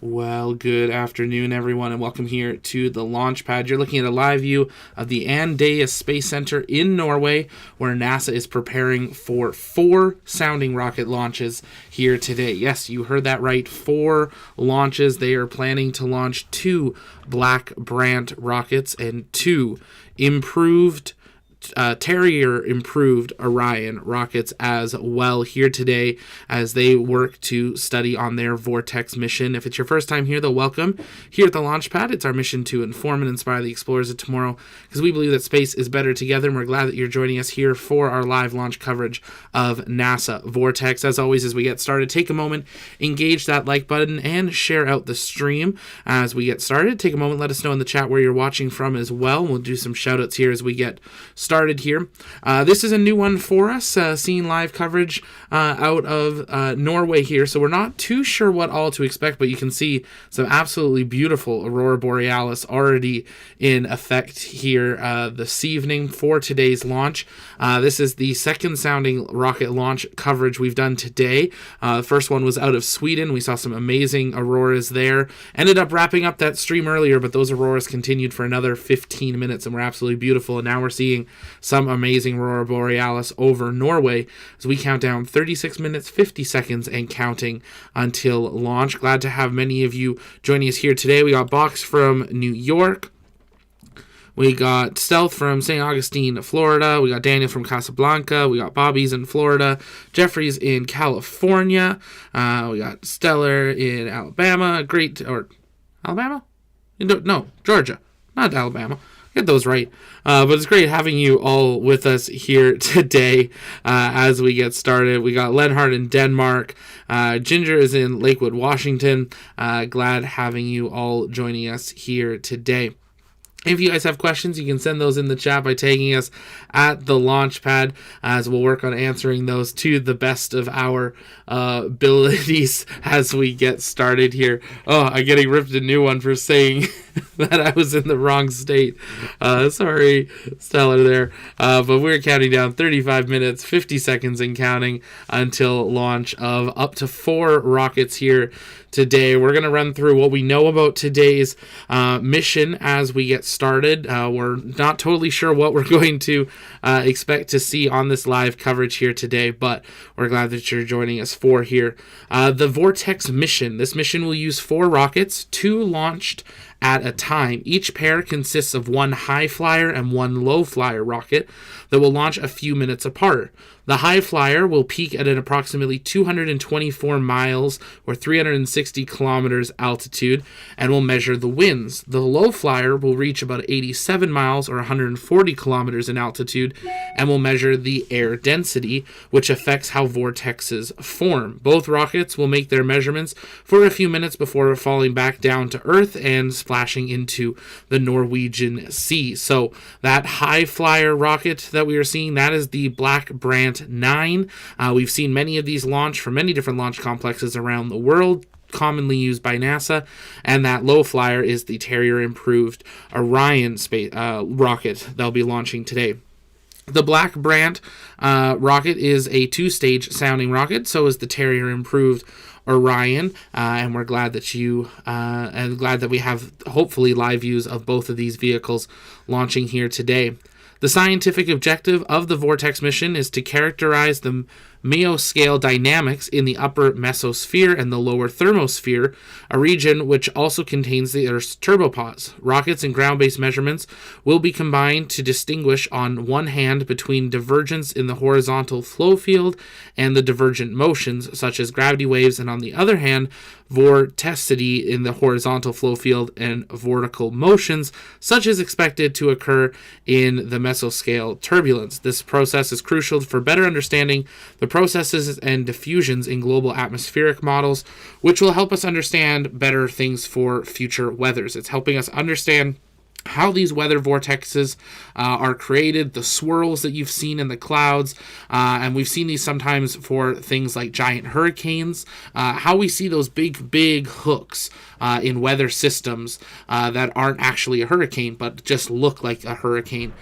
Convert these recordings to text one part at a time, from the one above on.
Well, good afternoon, everyone, and welcome here to the launch pad. You're looking at a live view of the Andøya Space Center in Norway, where NASA is preparing for 4 sounding rocket launches here today. Yes, you heard that right. 4 launches. They are planning to launch 2 Black Brant rockets and 2 improved Terrier improved Orion rockets as well here today as they work to study on their Vortex mission. If it's your first time here, though, welcome. Here at the launch pad, it's our mission to inform and inspire the explorers of tomorrow because we believe that space is better together, and we're glad that you're joining us here for our live launch coverage of NASA Vortex. As always, as we get started, take a moment, engage that like button, and share out the stream as we get started. Take a moment, let us know in the chat where you're watching from as well. We'll do some shout outs here as we get started here. This is a new one for us, seeing live coverage out of Norway here, so we're not too sure what all to expect, but you can see some absolutely beautiful Aurora Borealis already in effect here this evening for today's launch. This is the second sounding rocket launch coverage we've done today. The first one was out of Sweden. We saw some amazing auroras there. Ended up wrapping up that stream earlier, but those auroras continued for another 15 minutes and were absolutely beautiful, and now we're seeing some amazing Aurora Borealis over Norway as we count down 36 minutes, 50 seconds, and counting until launch. Glad to have many of you joining us here today. We got Box from New York. We got Stealth from St. Augustine, Florida. We got Daniel from Casablanca. We got Bobby's in Florida. Jeffrey's in California. We got Stellar in Alabama. Alabama? No, Georgia, not Alabama. Get those right. But it's great having you all with us here today as we get started. We got Lenhard in Denmark. Ginger is in Lakewood, Washington. Glad having you all joining us here today. If you guys have questions, you can send those in the chat by tagging us at the launch pad, as we'll work on answering those to the best of our abilities as we get started here. Oh, I'm getting ripped a new one for saying that I was in the wrong state. Sorry, Stellar there. But we're counting down 35 minutes, 50 seconds and counting until launch of up to 4 rockets here today. We're going to run through what we know about today's mission as we get started. We're not totally sure what we're going to expect to see on this live coverage here today, but we're glad that you're joining us for here. The Vortex Mission. This mission will use 4 rockets, 2 launched at a time. Each pair consists of 1 high flyer and 1 low flyer rocket that will launch a few minutes apart. The high flyer will peak at an approximately 224 miles or 360 kilometers altitude and will measure the winds. The low flyer will reach about 87 miles or 140 kilometers in altitude and will measure the air density, which affects how vortexes form. Both rockets will make their measurements for a few minutes before falling back down to Earth and splashing into the Norwegian Sea. So that high flyer rocket that we are seeing, that is the Black Brant 9. We've seen many of these launch from many different launch complexes around the world, commonly used by NASA, and that low flyer is the Terrier improved Orion space rocket they'll be launching today. The Black Brant rocket is a 2-stage sounding rocket, so is the Terrier improved Orion, and we're glad that we have hopefully live views of both of these vehicles launching here today. The scientific objective of the Vortex mission is to characterize the mesoscale dynamics in the upper mesosphere and the lower thermosphere, a region which also contains the Earth's turbopause. Rockets and ground-based measurements will be combined to distinguish on one hand between divergence in the horizontal flow field and the divergent motions, such as gravity waves, and on the other hand, vorticity in the horizontal flow field and vortical motions, such as expected to occur in the mesoscale turbulence. This process is crucial for better understanding the processes and diffusions in global atmospheric models, which will help us understand better things for future weathers. It's helping us understand how these weather vortexes are created, the swirls that you've seen in the clouds, and we've seen these sometimes for things like giant hurricanes, how we see those big hooks in weather systems that aren't actually a hurricane but just look like a hurricane.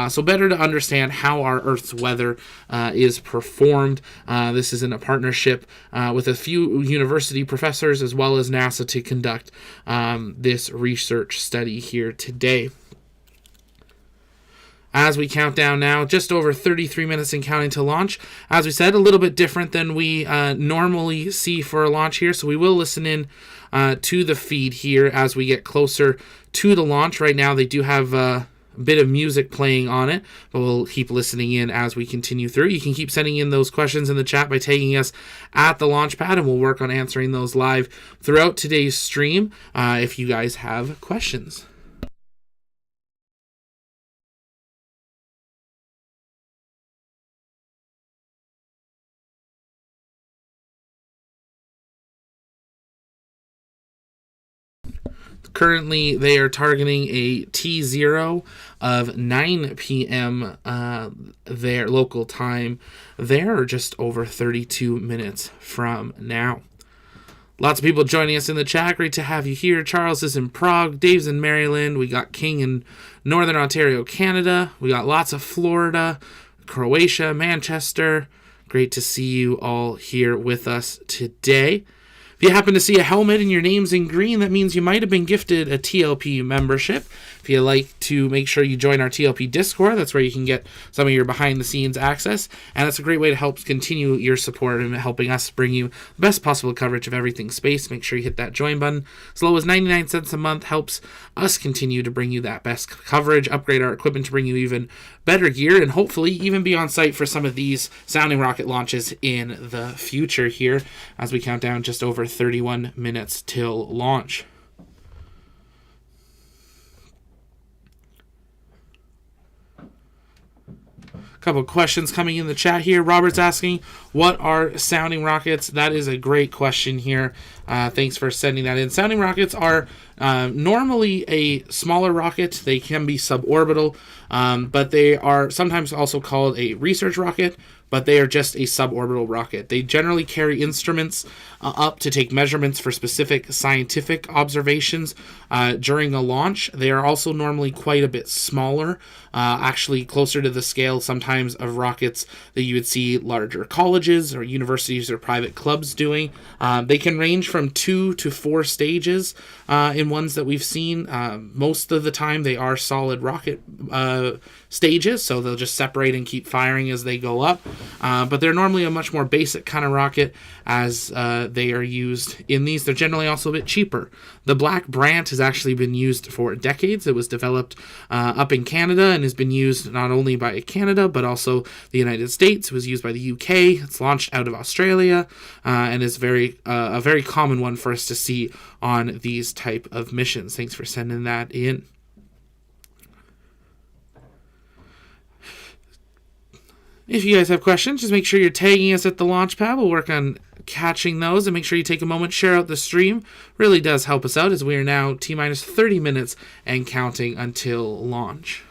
So better to understand how our Earth's weather is performed. This is in a partnership with a few university professors as well as NASA to conduct this research study here today. As we count down now, just over 33 minutes and counting to launch. As we said, a little bit different than we normally see for a launch here, so we will listen in to the feed here as we get closer to the launch. Right now, they do have a bit of music playing on it, but we'll keep listening in as we continue through. You can keep sending in those questions in the chat by tagging us at the launch pad, and we'll work on answering those live throughout today's stream if you guys have questions. Currently, they are targeting a T0 of 9 p.m. Their local time. They're just over 32 minutes from now. Lots of people joining us in the chat. Great to have you here. Charles is in Prague. Dave's in Maryland. We got King in Northern Ontario, Canada. We got lots of Florida, Croatia, Manchester. Great to see you all here with us today. If you happen to see a helmet and your name's in green, that means you might have been gifted a TLP membership. If you like to make sure you join our TLP Discord, that's where you can get some of your behind-the-scenes access, and that's a great way to help continue your support and helping us bring you the best possible coverage of everything space. Make sure you hit that join button. As low as 99 cents a month helps us continue to bring you that best coverage, upgrade our equipment to bring you even better gear, and hopefully even be on site for some of these sounding rocket launches in the future here as we count down just over 31 minutes till launch. Couple questions coming in the chat here. Robert's asking, what are sounding rockets? That is a great question here. Thanks for sending that in. Sounding rockets are normally a smaller rocket. They can be suborbital, but they are sometimes also called a research rocket, but they are just a suborbital rocket. They generally carry instruments up to take measurements for specific scientific observations during a launch. They are also normally quite a bit smaller, actually closer to the scale sometimes of rockets that you would see larger colleges or universities or private clubs doing. They can range from 2 to 4 stages in ones that we've seen. Most of the time they are solid rocket stages, so they'll just separate and keep firing as they go up. But they're normally a much more basic kind of rocket as they are used in these. They're generally also a bit cheaper. The Black Brant has actually been used for decades. It was developed up in Canada and has been used not only by Canada but also the United States. It was used by the UK. It's launched out of Australia and is a very common one for us to see on these type of missions. Thanks for sending that in. If you guys have questions, just make sure you're tagging us at the launch pad. We'll work on catching those, and make sure you take a moment, share out the stream. Really does help us out as we are now T-minus 30 minutes and counting until launch.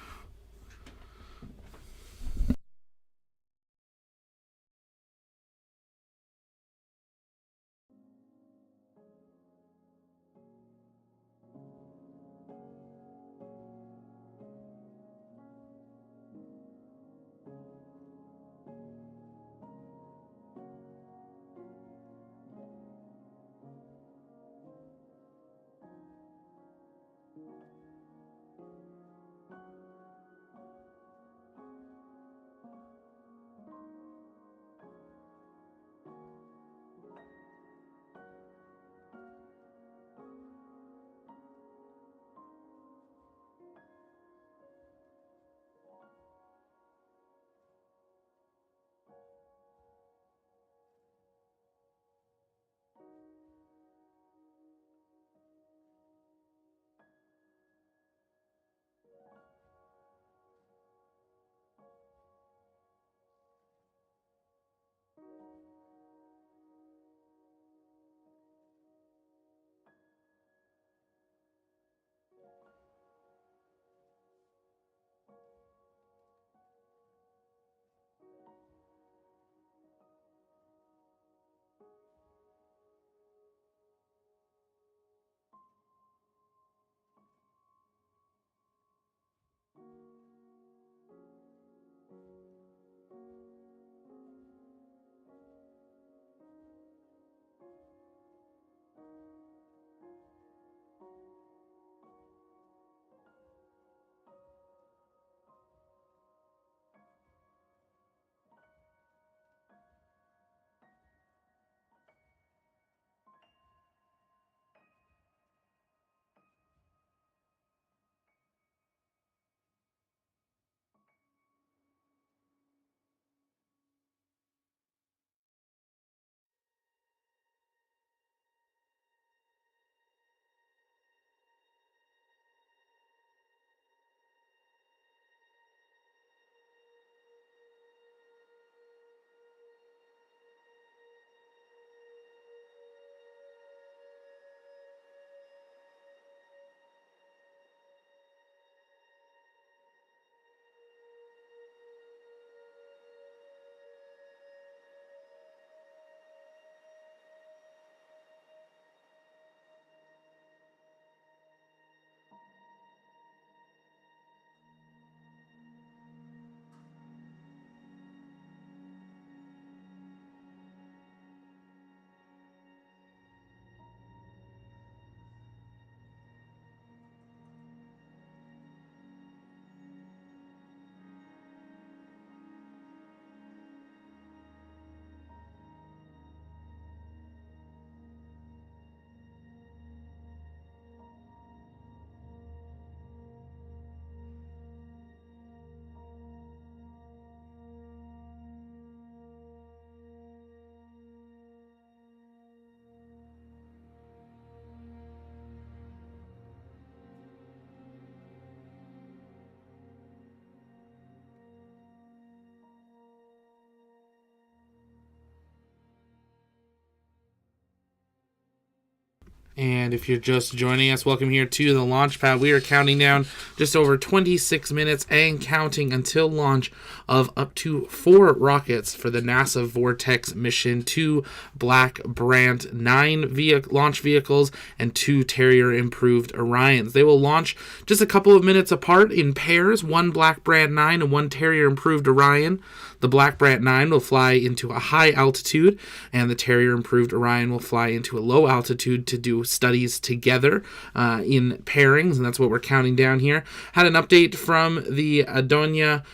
And if you're just joining us, welcome here to the launch pad. We are counting down just over 26 minutes and counting until launch of up to 4 rockets for the NASA Vortex mission, 2 Black Brant 9 launch vehicles, and 2 Terrier improved Orions. They will launch just a couple of minutes apart in pairs, 1 Black Brant 9 and 1 Terrier improved Orion. The Black Brant 9 will fly into a high altitude, and the Terrier improved Orion will fly into a low altitude to do studies together in pairings, and that's what we're counting down here. Had an update from the Adonia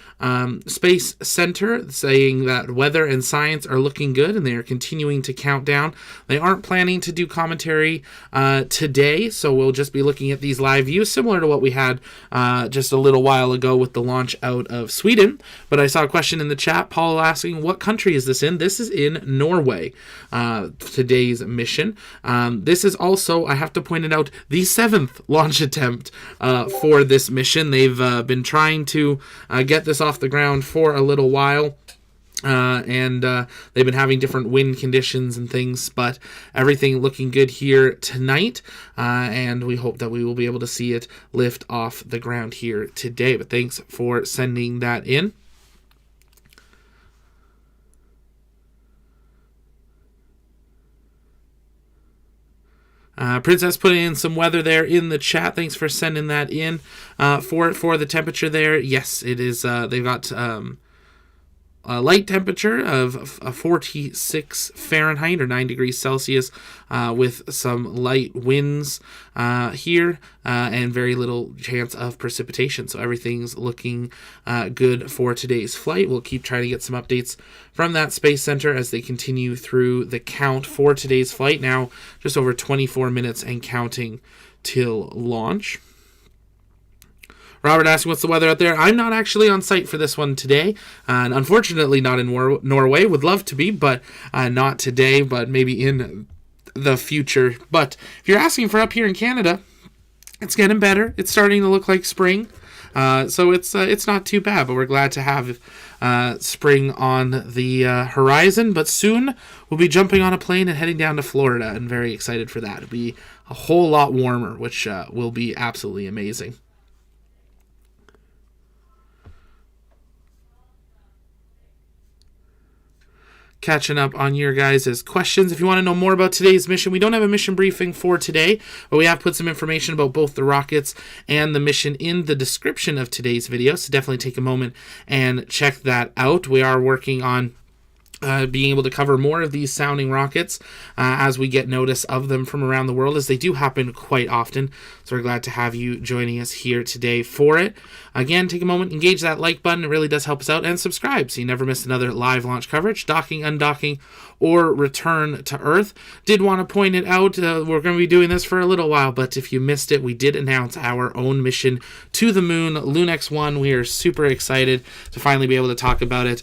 Space Center saying that weather and science are looking good, and they are continuing to count down. They aren't planning to do commentary today, so we'll just be looking at these live views, similar to what we had just a little while ago with the launch out of Sweden. But I saw a question in the chat, Paul asking, what country is this in? This is in Norway, today's mission. This is also, I have to point it out, the 7th launch attempt for this mission. They've been trying to get this off the ground for a little while. And they've been having different wind conditions and things, but everything looking good here tonight, and we hope that we will be able to see it lift off the ground here today. But thanks for sending that in. Princess put in some weather there in the chat. Thanks for sending that in for the temperature there. Yes, it is. They've got a light temperature of 46 Fahrenheit or 9 degrees Celsius with some light winds here and very little chance of precipitation. So everything's looking good for today's flight. We'll keep trying to get some updates from that Space Center as they continue through the count for today's flight. Now just over 24 minutes and counting till launch. Robert asking, what's the weather out there? I'm not actually on site for this one today, and unfortunately not in Norway. Would love to be, but not today, but maybe in the future. But if you're asking for up here in Canada, it's getting better. It's starting to look like spring, so it's not too bad, but we're glad to have spring on the horizon. But soon we'll be jumping on a plane and heading down to Florida, and very excited for that. It'll be a whole lot warmer, which will be absolutely amazing. Catching up on your guys' questions. If you want to know more about today's mission, we don't have a mission briefing for today, but we have put some information about both the rockets and the mission in the description of today's video, so definitely take a moment and check that out. We are working on being able to cover more of these sounding rockets as we get notice of them from around the world, as they do happen quite often. So we're glad to have you joining us here today for it. Again, take a moment, engage that like button. It really does help us out. And subscribe so you never miss another live launch coverage, docking, undocking, or return to Earth. Did want to point it out, we're going to be doing this for a little while, but if you missed it, we did announce our own mission to the moon, Lunex 1. We are super excited to finally be able to talk about it.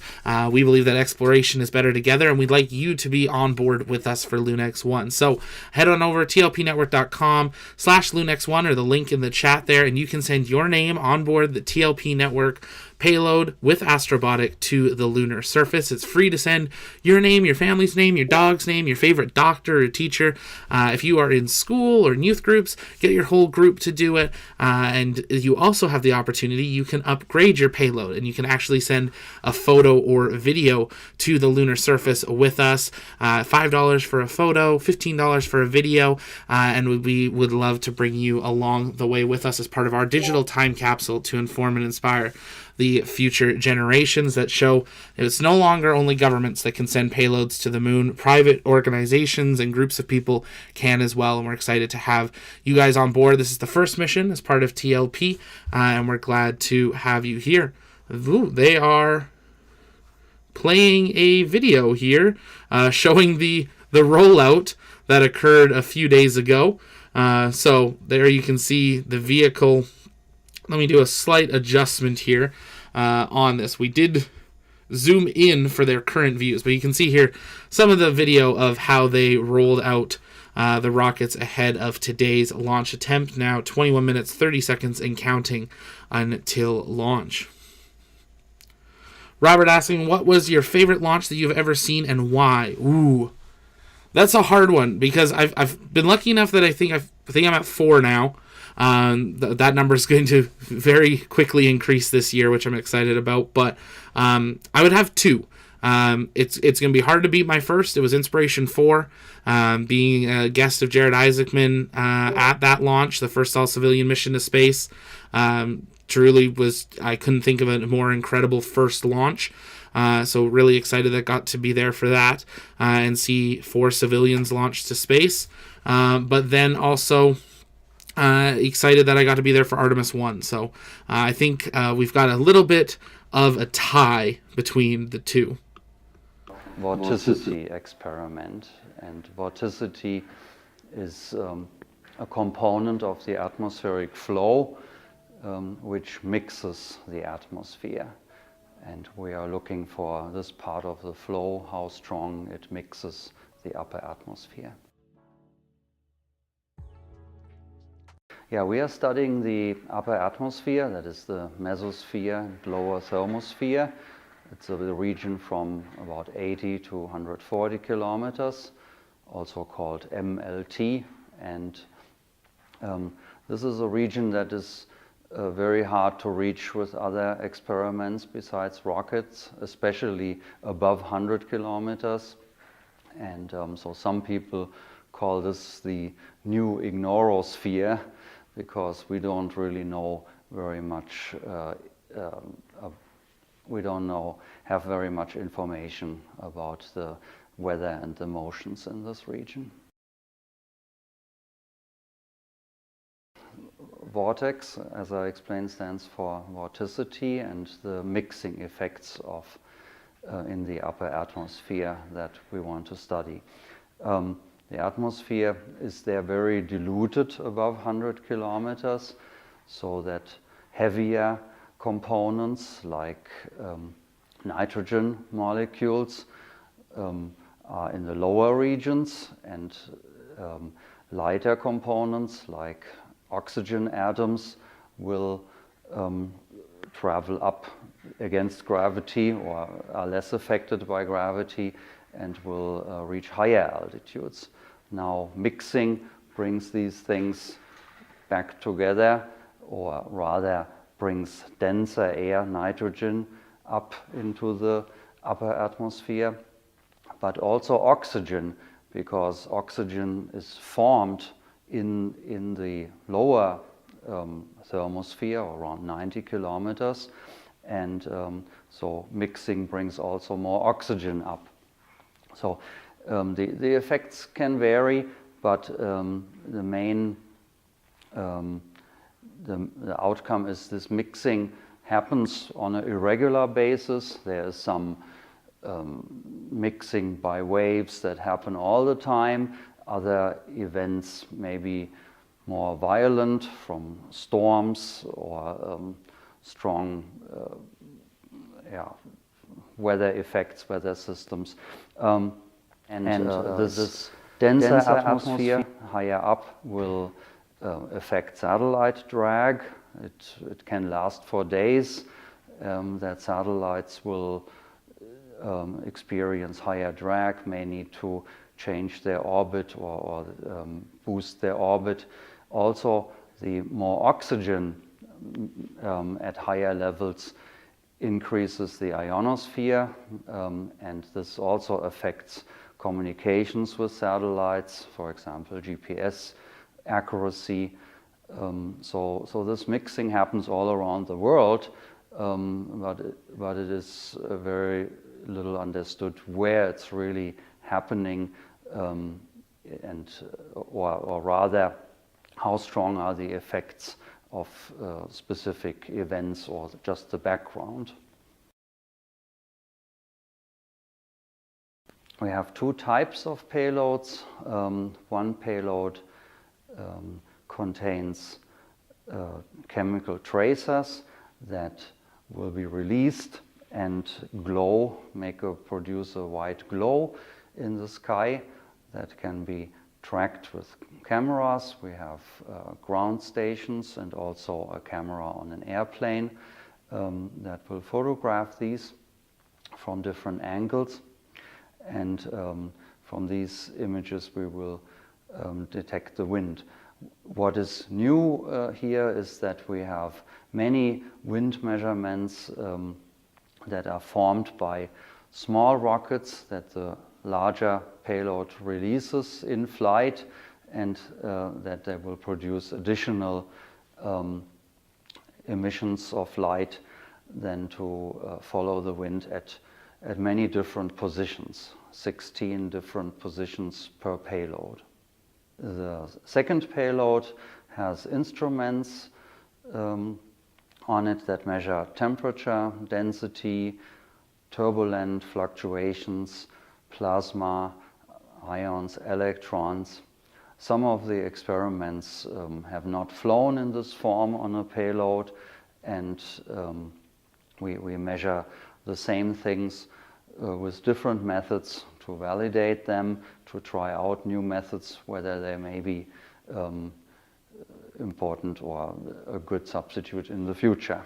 We believe that exploration is better together, and we'd like you to be on board with us for Lunex 1. So head on over to tlpnetwork.com/Lunex1 or the link in the chat there, and you can send your name on board the TLP network payload with Astrobotic to the lunar surface. It's free to send your name, your family's name, your dog's name, your favorite doctor or teacher. If you are in school or in youth groups, get your whole group to do it. And you also have the opportunity, you can upgrade your payload, and you can actually send a photo or a video to the lunar surface with us. $5 for a photo, $15 for a video, and we would love to bring you along the way with us as part of our digital time capsule to inform and inspire the future generations, that show it's no longer only governments that can send payloads to the moon. Private organizations and groups of people can as well, and we're excited to have you guys on board. This is the first mission as part of TLP, and we're glad to have you here. Ooh, they are playing a video here showing the rollout that occurred a few days ago. So there you can see the vehicle. Let me do a slight adjustment here on this. We did zoom in for their current views, but you can see here some of the video of how they rolled out the rockets ahead of today's launch attempt. Now 21 minutes, 30 seconds and counting until launch. Robert asking, what was your favorite launch that you've ever seen and why? Ooh, That's a hard one because I've been lucky enough that I think I'm at 4 now. That number is going to very quickly increase this year, which I'm excited about. But I would have 2. It's going to be hard to beat my first. It was Inspiration 4, being a guest of Jared Isaacman at that launch, the first all-civilian mission to space. Truly was, I couldn't think of a more incredible first launch. So really excited that got to be there for that and see 4 civilians launched to space. But then also excited that I got to be there for Artemis 1. So I think we've got a little bit of a tie between the two. Vorticity Experiment, and vorticity is a component of the atmospheric flow which mixes the atmosphere, and we are looking for this part of the flow, how strong it mixes the upper atmosphere. Yeah, we are studying the upper atmosphere, that is the mesosphere and lower thermosphere. It's the region from about 80 to 140 kilometers, also called MLT. And this is a region that is very hard to reach with other experiments besides rockets, especially above 100 kilometers. And so some people call this the new ignorosphere, because we don't really know very much have very much information about the weather and the motions in this region. Vortex, as I explained, stands for vorticity and the mixing effects of in the upper atmosphere that we want to study. The atmosphere is there very diluted above 100 kilometers, so that heavier components like nitrogen molecules are in the lower regions, and lighter components like oxygen atoms will travel up against gravity or are less affected by gravity and will reach higher altitudes. Now mixing brings these things back together, or rather brings denser air, nitrogen, up into the upper atmosphere, but also oxygen, because oxygen is formed in the lower thermosphere, around 90 kilometers, and so mixing brings also more oxygen up. So the effects can vary, but the main the outcome is this mixing happens on an irregular basis. There is some mixing by waves that happen all the time. Other events may be more violent, from storms or strong weather effects, weather systems. This denser atmosphere higher up will affect satellite drag. It can last for days. That satellites will experience higher drag, may need to change their orbit or boost their orbit. Also, the more oxygen at higher levels increases the ionosphere, and this also affects communications with satellites, for example, GPS accuracy. So this mixing happens all around the world, but it is very little understood where it's really happening, or rather, how strong are the effects of specific events or just the background. We have 2 types of payloads. One payload contains chemical tracers that will be released and glow, produce a white glow in the sky that can be tracked with cameras. We have ground stations and also a camera on an airplane that will photograph these from different angles. And from these images we will detect the wind. What is new here is that we have many wind measurements that are formed by small rockets that the larger payload releases in flight, and that they will produce additional emissions of light then to follow the wind at many different positions, 16 different positions per payload. The second payload has instruments on it that measure temperature, density, turbulent fluctuations, plasma, ions, electrons. Some of the experiments have not flown in this form on a payload, and we measure the same things with different methods to validate them, to try out new methods, whether they may be important or a good substitute in the future.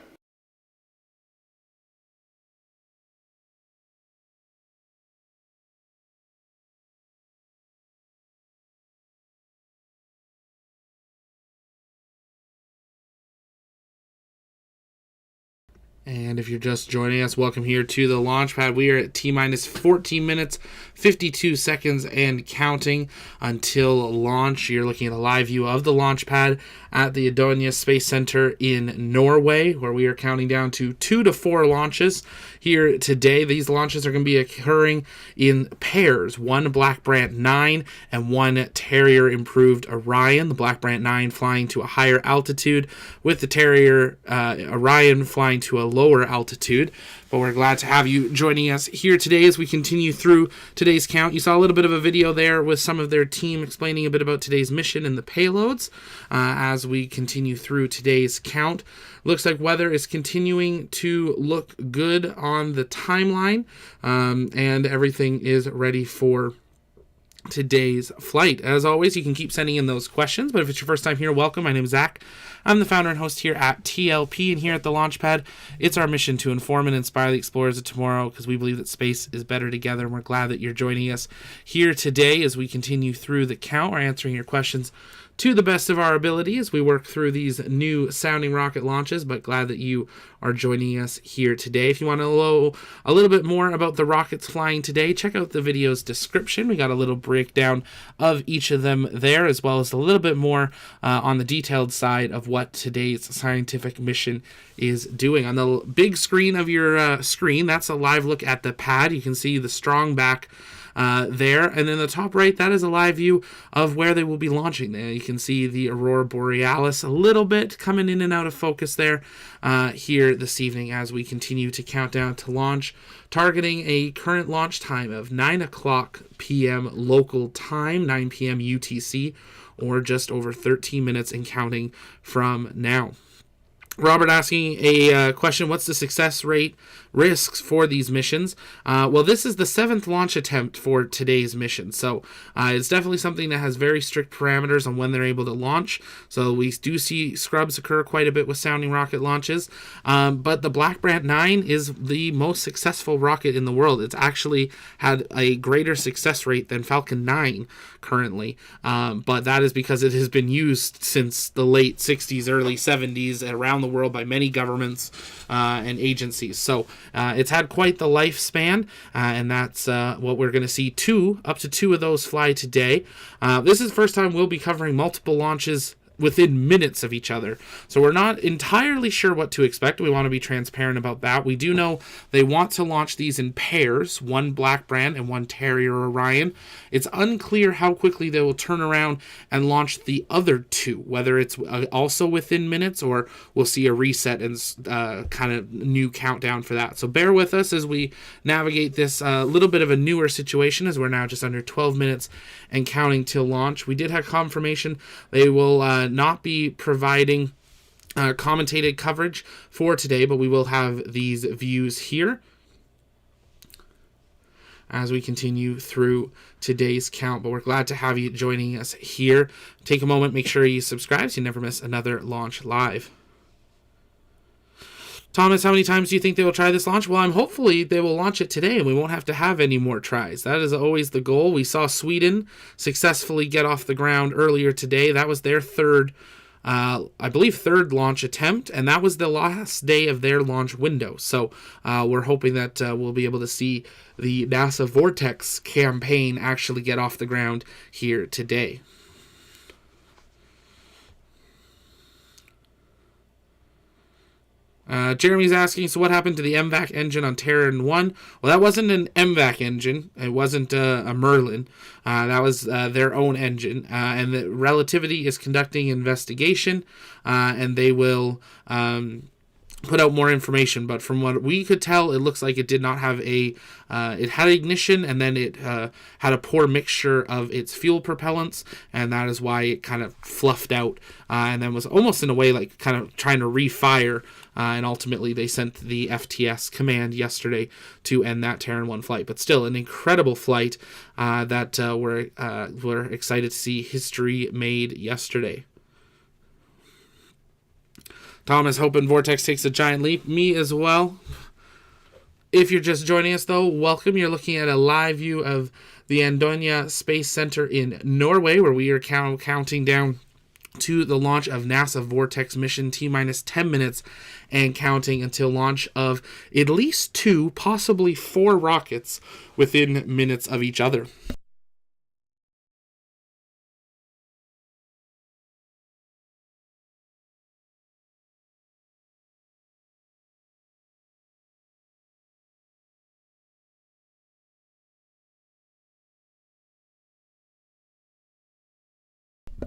And if you're just joining us, welcome here to the launch pad. We are at T-minus 14 minutes, 52 seconds, and counting until launch. You're looking at a live view of the launch pad at the Eddy Space Center in Norway, where we are counting down to 2 to 4 launches here today. These launches are going to be occurring in pairs, one Black Brant 9 and one Terrier improved Orion. The Black Brant 9 flying to a higher altitude, with the Terrier Orion flying to a lower altitude. But we're glad to have you joining us here today as we continue through today's count. You saw a little bit of a video there with some of their team explaining a bit about today's mission and the payloads as we continue through today's count. Looks like weather is continuing to look good on the timeline, and everything is ready for today's flight. As always, you can keep sending in those questions, but if it's your first time here, welcome. My name is Zach. I'm the founder and host here at TLP, and here at the Launchpad, it's our mission to inform and inspire the explorers of tomorrow, because we believe that space is better together, and we're glad that you're joining us here today as we continue through the count. We're answering your questions to the best of our ability as we work through these new sounding rocket launches, but glad that you are joining us here today. If you want to know a little bit more about the rockets flying today, check out the video's description. We got a little breakdown of each of them there, as well as a little bit more on the detailed side of what today's scientific mission is doing. On the big screen of your screen, that's a live look at the pad. You can see the strong back there, and in the top right, that is a live view of where they will be launching. There you can see the Aurora Borealis a little bit coming in and out of focus there here this evening as we continue to count down to launch, targeting a current launch time of 9 o'clock p.m. local time, 9 p.m. UTC, or just over 13 minutes and counting from now. Robert asking a question, what's the success rate risks for these missions? Well, this is the 7th launch attempt for today's mission, so it's definitely something that has very strict parameters on when they're able to launch. So we do see scrubs occur quite a bit with sounding rocket launches, but the Black Brant 9 is the most successful rocket in the world. It's actually had a greater success rate than Falcon 9 currently, but that is because it has been used since the late 60s, early 70s around the world by many governments and agencies. So it's had quite the lifespan, and that's what we're going to see up to two of those fly today. This is the first time we'll be covering multiple launches within minutes of each other. So we're not entirely sure what to expect. We want to be transparent about that. We do know they want to launch these in pairs, one Black Brant and one Terrier Orion. It's unclear how quickly they will turn around and launch the other two, whether it's also within minutes or we'll see a reset and kind of new countdown for that. So bear with us as we navigate this little bit of a newer situation, as we're now just under 12 minutes and counting till launch. We did have confirmation they will not be providing commentated coverage for today, but we will have these views here as we continue through today's count. But we're glad to have you joining us here. Take a moment, make sure you subscribe so you never miss another launch live. Thomas, how many times do you think they will try this launch? Well, hopefully they will launch it today and we won't have to have any more tries. That is always the goal. We saw Sweden successfully get off the ground earlier today. That was their third launch attempt, and that was the last day of their launch window. So we're hoping that we'll be able to see the NASA Vortex campaign actually get off the ground here today. Jeremy's asking, so what happened to the MVAC engine on Terrier 1? Well, that wasn't an MVAC engine. It wasn't a Merlin. That was their own engine. And the Relativity is conducting investigation, and they will put out more information. But from what we could tell, it looks like it did not have it had ignition, and then it had a poor mixture of its fuel propellants, and that is why it kind of fluffed out, and then was almost in a way like kind of trying to refire. And ultimately, they sent the FTS command yesterday to end that Terrier 1 flight. But still, an incredible flight that we're excited to see history made yesterday. Thomas hoping Vortex takes a giant leap. Me as well. If you're just joining us, though, welcome. You're looking at a live view of the Andøya Space Center in Norway, where we are counting down to the launch of NASA Vortex Misson, T-minus 10 minutes, and counting until launch of at least 2, possibly 4 rockets within minutes of each other.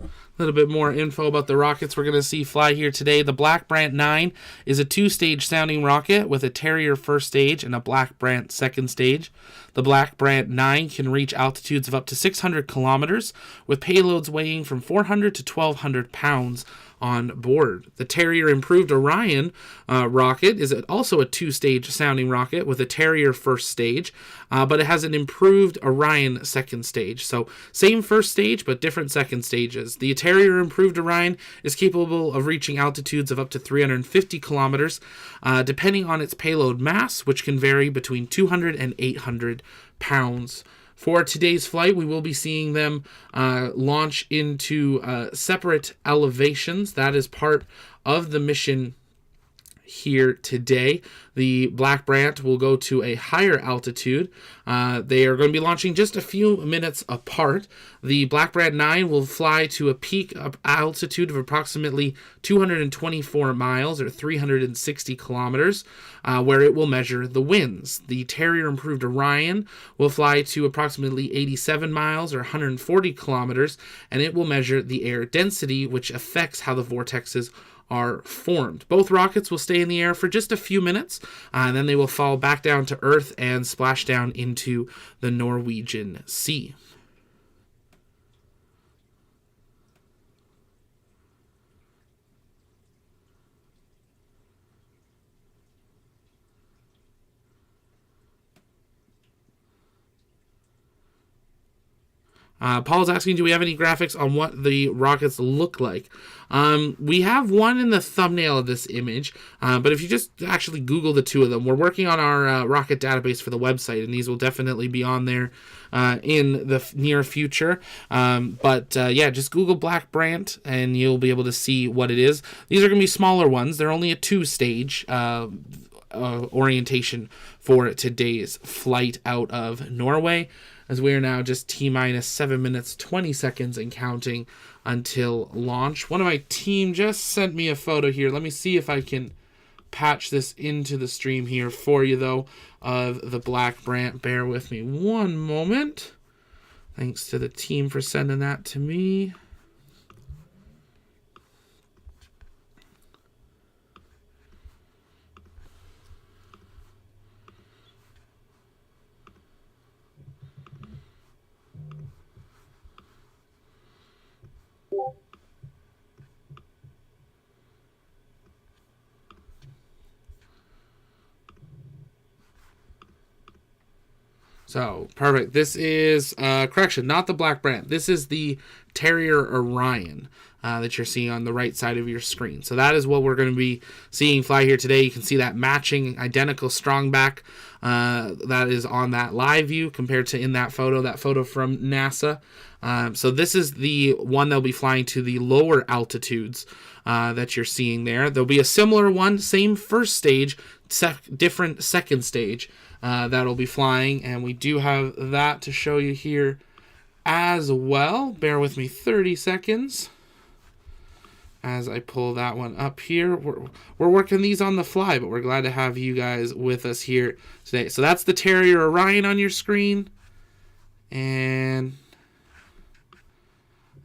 A little bit more info about the rockets we're going to see fly here today. The Black Brant 9 is a 2-stage sounding rocket with a Terrier first stage and a Black Brant second stage. The Black Brant 9 can reach altitudes of up to 600 kilometers with payloads weighing from 400 to 1,200 pounds on board. The Terrier Improved Orion rocket is also a 2-stage sounding rocket with a Terrier first stage, but it has an Improved Orion second stage. So same first stage, but different second stages. The Terrier Improved Orion is capable of reaching altitudes of up to 350 kilometers, depending on its payload mass, which can vary between 200 and 800 pounds. For today's flight, we will be seeing them launch into separate elevations. That is part of the mission here today. The Black Brant will go to a higher altitude. They are going to be launching just a few minutes apart. The Black Brant 9 will fly to a peak altitude of approximately 224 miles or 360 kilometers, where it will measure the winds. The Terrier Improved Orion will fly to approximately 87 miles or 140 kilometers, and it will measure the air density, which affects how the vortexes are formed. Both rockets will stay in the air for just a few minutes, and then they will fall back down to Earth and splash down into the Norwegian Sea. Paul's asking, do we have any graphics on what the rockets look like? We have one in the thumbnail of this image, but if you just actually Google the two of them, we're working on our rocket database for the website, and these will definitely be on there in the near future. Yeah, just Google Black Brant, and you'll be able to see what it is. These are going to be smaller ones. They're only a 2-stage orientation for today's flight out of Norway, as we are now just T-minus 7 minutes, 20 seconds and counting until launch. One of my team just sent me a photo here. Let me see if I can patch this into the stream here for you, though, of the Black Brant. Bear with me one moment. Thanks to the team for sending that to me. So, perfect. This is, correction, not the Black Brant. This is the Terrier Orion that you're seeing on the right side of your screen. So that is what we're going to be seeing fly here today. You can see that matching identical strongback that is on that live view compared to in that photo from NASA. So this is the one they'll be flying to the lower altitudes that you're seeing there. There'll be a similar one, same first stage, different second stage that'll be flying, and we do have that to show you here as well. Bear with me 30 seconds as I pull that one up here. We're working these on the fly, but we're glad to have you guys with us here today. So that's the Terrier Orion on your screen. And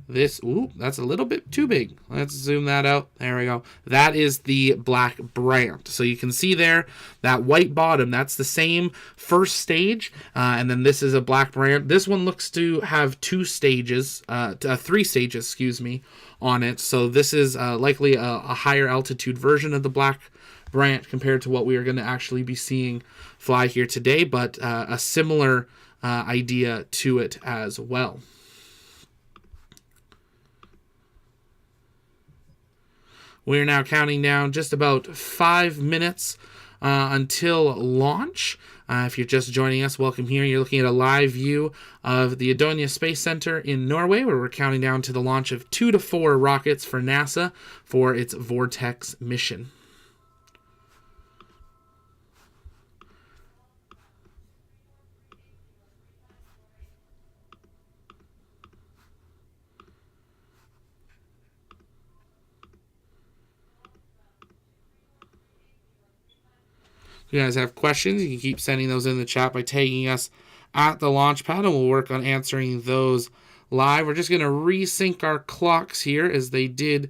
this, that's a little bit too big. Let's zoom that out. There we go. That is the Black Brant. So you can see there, that white bottom, that's the same first stage. And then this is a Black Brant. This one looks to have three stages, excuse me, on it. So this is likely a higher altitude version of the Black Brant compared to what we are going to actually be seeing fly here today, but a similar idea to it as well. We're now counting down just about 5 minutes until launch. If you're just joining us, welcome here. You're looking at a live view of the Eddy Space Center in Norway, where we're counting down to the launch of 2 to 4 rockets for NASA for its Vortex mission. If you guys have questions, you can keep sending those in the chat by tagging us at the launch pad, and we'll work on answering those live. We're just going to resync our clocks here, as they did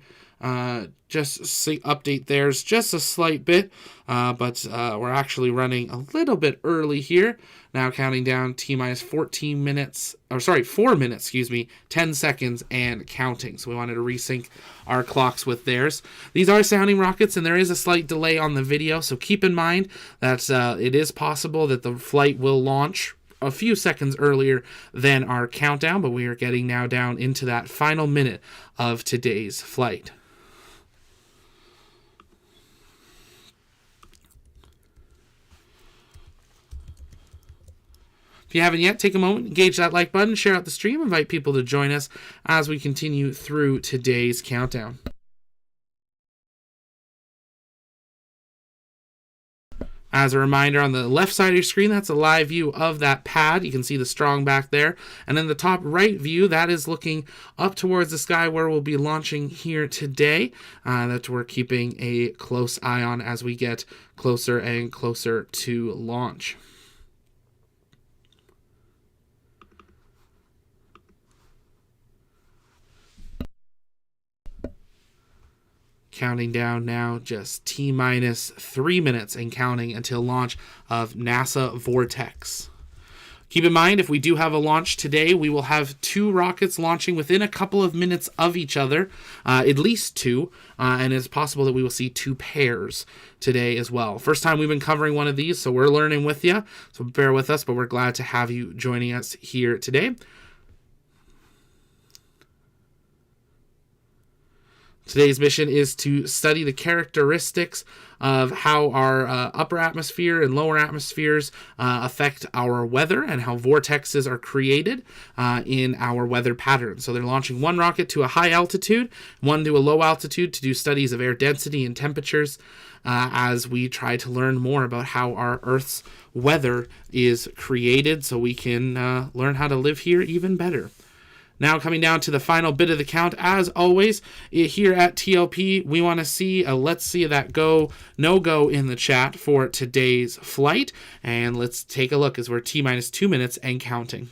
just update theirs just a slight bit, but we're actually running a little bit early here. Now counting down T-minus 4 minutes, 10 seconds and counting. So we wanted to resync our clocks with theirs. These are sounding rockets, and there is a slight delay on the video, so keep in mind that it is possible that the flight will launch a few seconds earlier than our countdown, but we are getting now down into that final minute of today's flight. If you haven't yet, take a moment, engage that like button, share out the stream, invite people to join us as we continue through today's countdown. As a reminder, on the left side of your screen, that's a live view of that pad. You can see the strong back there. And in the top right view, that is looking up towards the sky where we'll be launching here today. That we're keeping a close eye on as we get closer and closer to launch. Counting down now, just T-minus 3 minutes and counting until launch of NASA Vortex. Keep in mind, if we do have a launch today, we will have 2 rockets launching within a couple of minutes of each other, at least 2, and it's possible that we will see 2 pairs today as well. First time we've been covering one of these, so we're learning with you, so bear with us, but we're glad to have you joining us here today. Today's mission is to study the characteristics of how our upper atmosphere and lower atmospheres affect our weather, and how vortexes are created in our weather patterns. So they're launching 1 rocket to a high altitude, 1 to a low altitude, to do studies of air density and temperatures as we try to learn more about how our Earth's weather is created, so we can learn how to live here even better. Now coming down to the final bit of the count, as always, here at TLP, we want to see, let's see that go, no-go in the chat for today's flight. And let's take a look as we're T-minus 2 minutes and counting.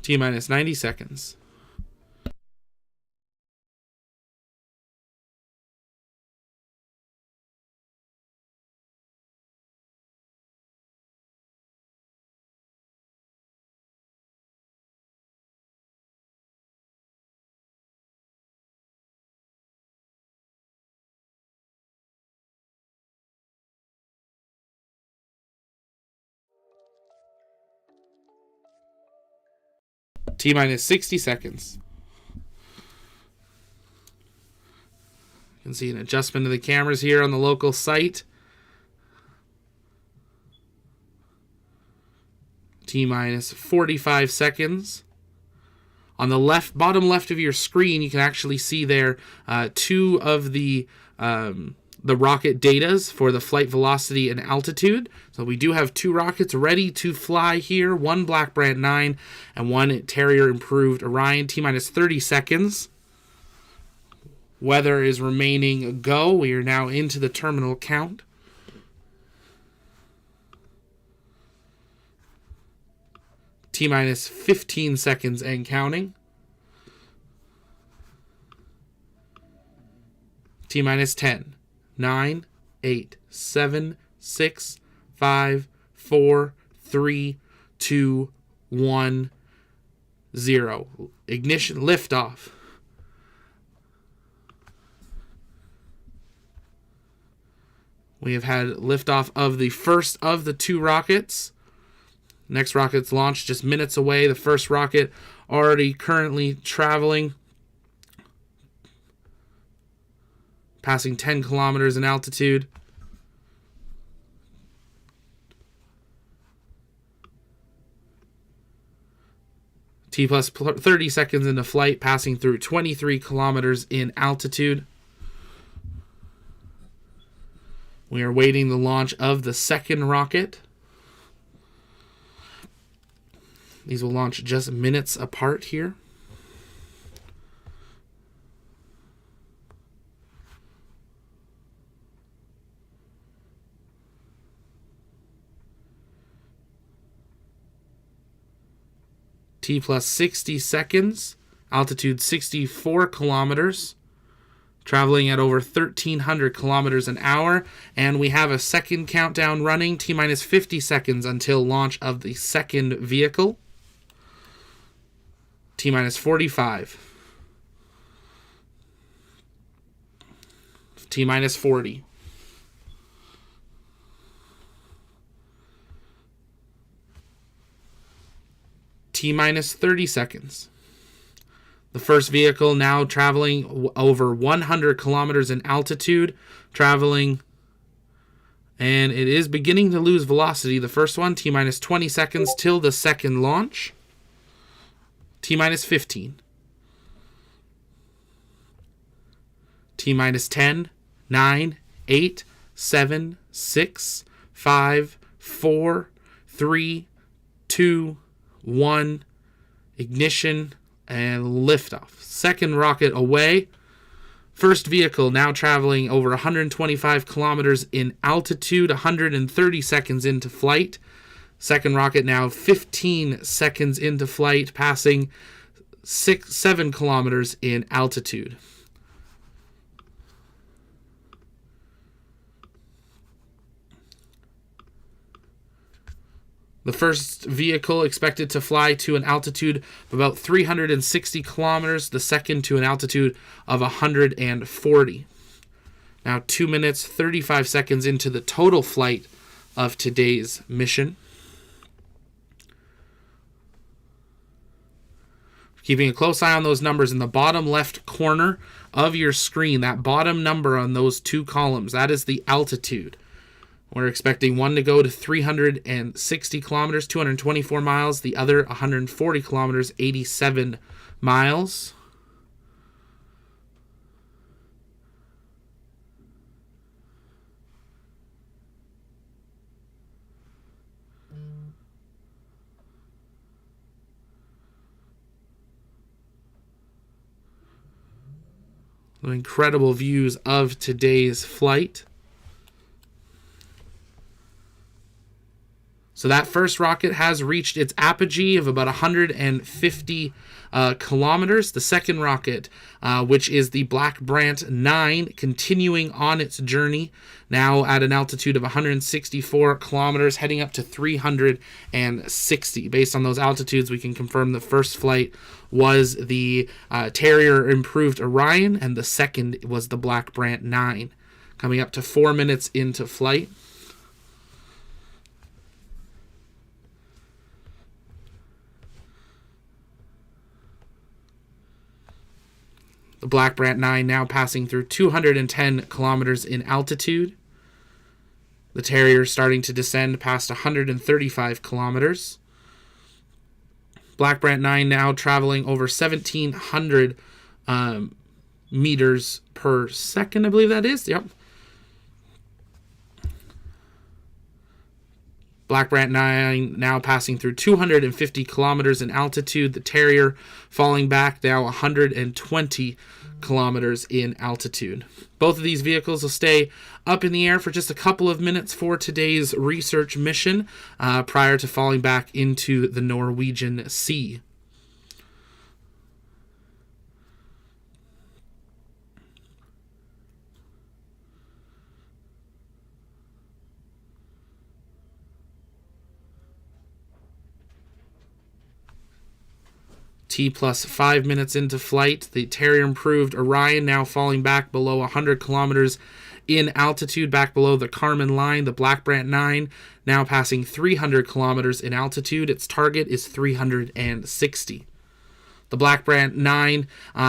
T-minus 90 seconds. T-minus 60 seconds. You can see an adjustment of the cameras here on the local site. T-minus 45 seconds. On the left, bottom left of your screen, you can actually see there two of the rocket datas for the flight velocity and altitude. So we do have two rockets ready to fly here. One Black Brant 9 and one Terrier improved Orion. T-minus 30 seconds. Weather is remaining go. We are now into the terminal count. T-minus 15 seconds and counting. T-minus 10, 9, 8, 7, 6, 5, 4, 3, 2, 1, 0. Ignition, liftoff. We have had liftoff of the first of the two rockets. Next rocket's launched just minutes away. The first rocket already currently traveling, passing 10 kilometers in altitude. T plus 30 seconds into flight, passing through 23 kilometers in altitude. We are waiting the launch of the second rocket. These will launch just minutes apart here. T plus 60 seconds, altitude 64 kilometers, traveling at over 1,300 kilometers an hour, and we have a second countdown running, T minus 50 seconds until launch of the second vehicle. T minus 45. T minus 40. T minus 30 seconds. The first vehicle now traveling over 100 kilometers in altitude, traveling, and it is beginning to lose velocity. The first one, T minus 20 seconds till the second launch. T minus 15. T minus 10, 9, 8, 7, 6, 5, 4, 3, 2, 1, ignition, and liftoff. Second rocket away. First vehicle now traveling over 125 kilometers in altitude, 130 seconds into flight. Second rocket now 15 seconds into flight, passing 7 kilometers in altitude. The first vehicle expected to fly to an altitude of about 360 kilometers, the second to an altitude of 140. Now 2 minutes, 35 seconds into the total flight of today's mission. Keeping a close eye on those numbers in the bottom left corner of your screen, that bottom number on those two columns, that is the altitude. We're expecting one to go to 360 kilometers, 224 miles. The other 140 kilometers, 87 miles. Incredible views of today's flight. So that first rocket has reached its apogee of about 150 kilometers. The second rocket, which is the Black Brant 9, continuing on its journey, now at an altitude of 164 kilometers, heading up to 360. Based on those altitudes, we can confirm the first flight was the Terrier improved Orion, and the second was the Black Brant 9, coming up to 4 minutes into flight. The Black Brant 9 now passing through 210 kilometers in altitude. The Terrier starting to descend past 135 kilometers. Black Brant 9 now traveling over 1,700 meters per second, I believe that is. Yep. Black Brant 9 now passing through 250 kilometers in altitude. The Terrier falling back now 120 kilometers in altitude. Both of these vehicles will stay up in the air for just a couple of minutes for today's research mission prior to falling back into the Norwegian Sea. T plus 5 minutes into flight, the Terrier improved Orion now falling back below 100 kilometers in altitude, back below the Kármán line. The Black Brant 9 now passing 300 kilometers in altitude. Its target is 360. The Black Brant 9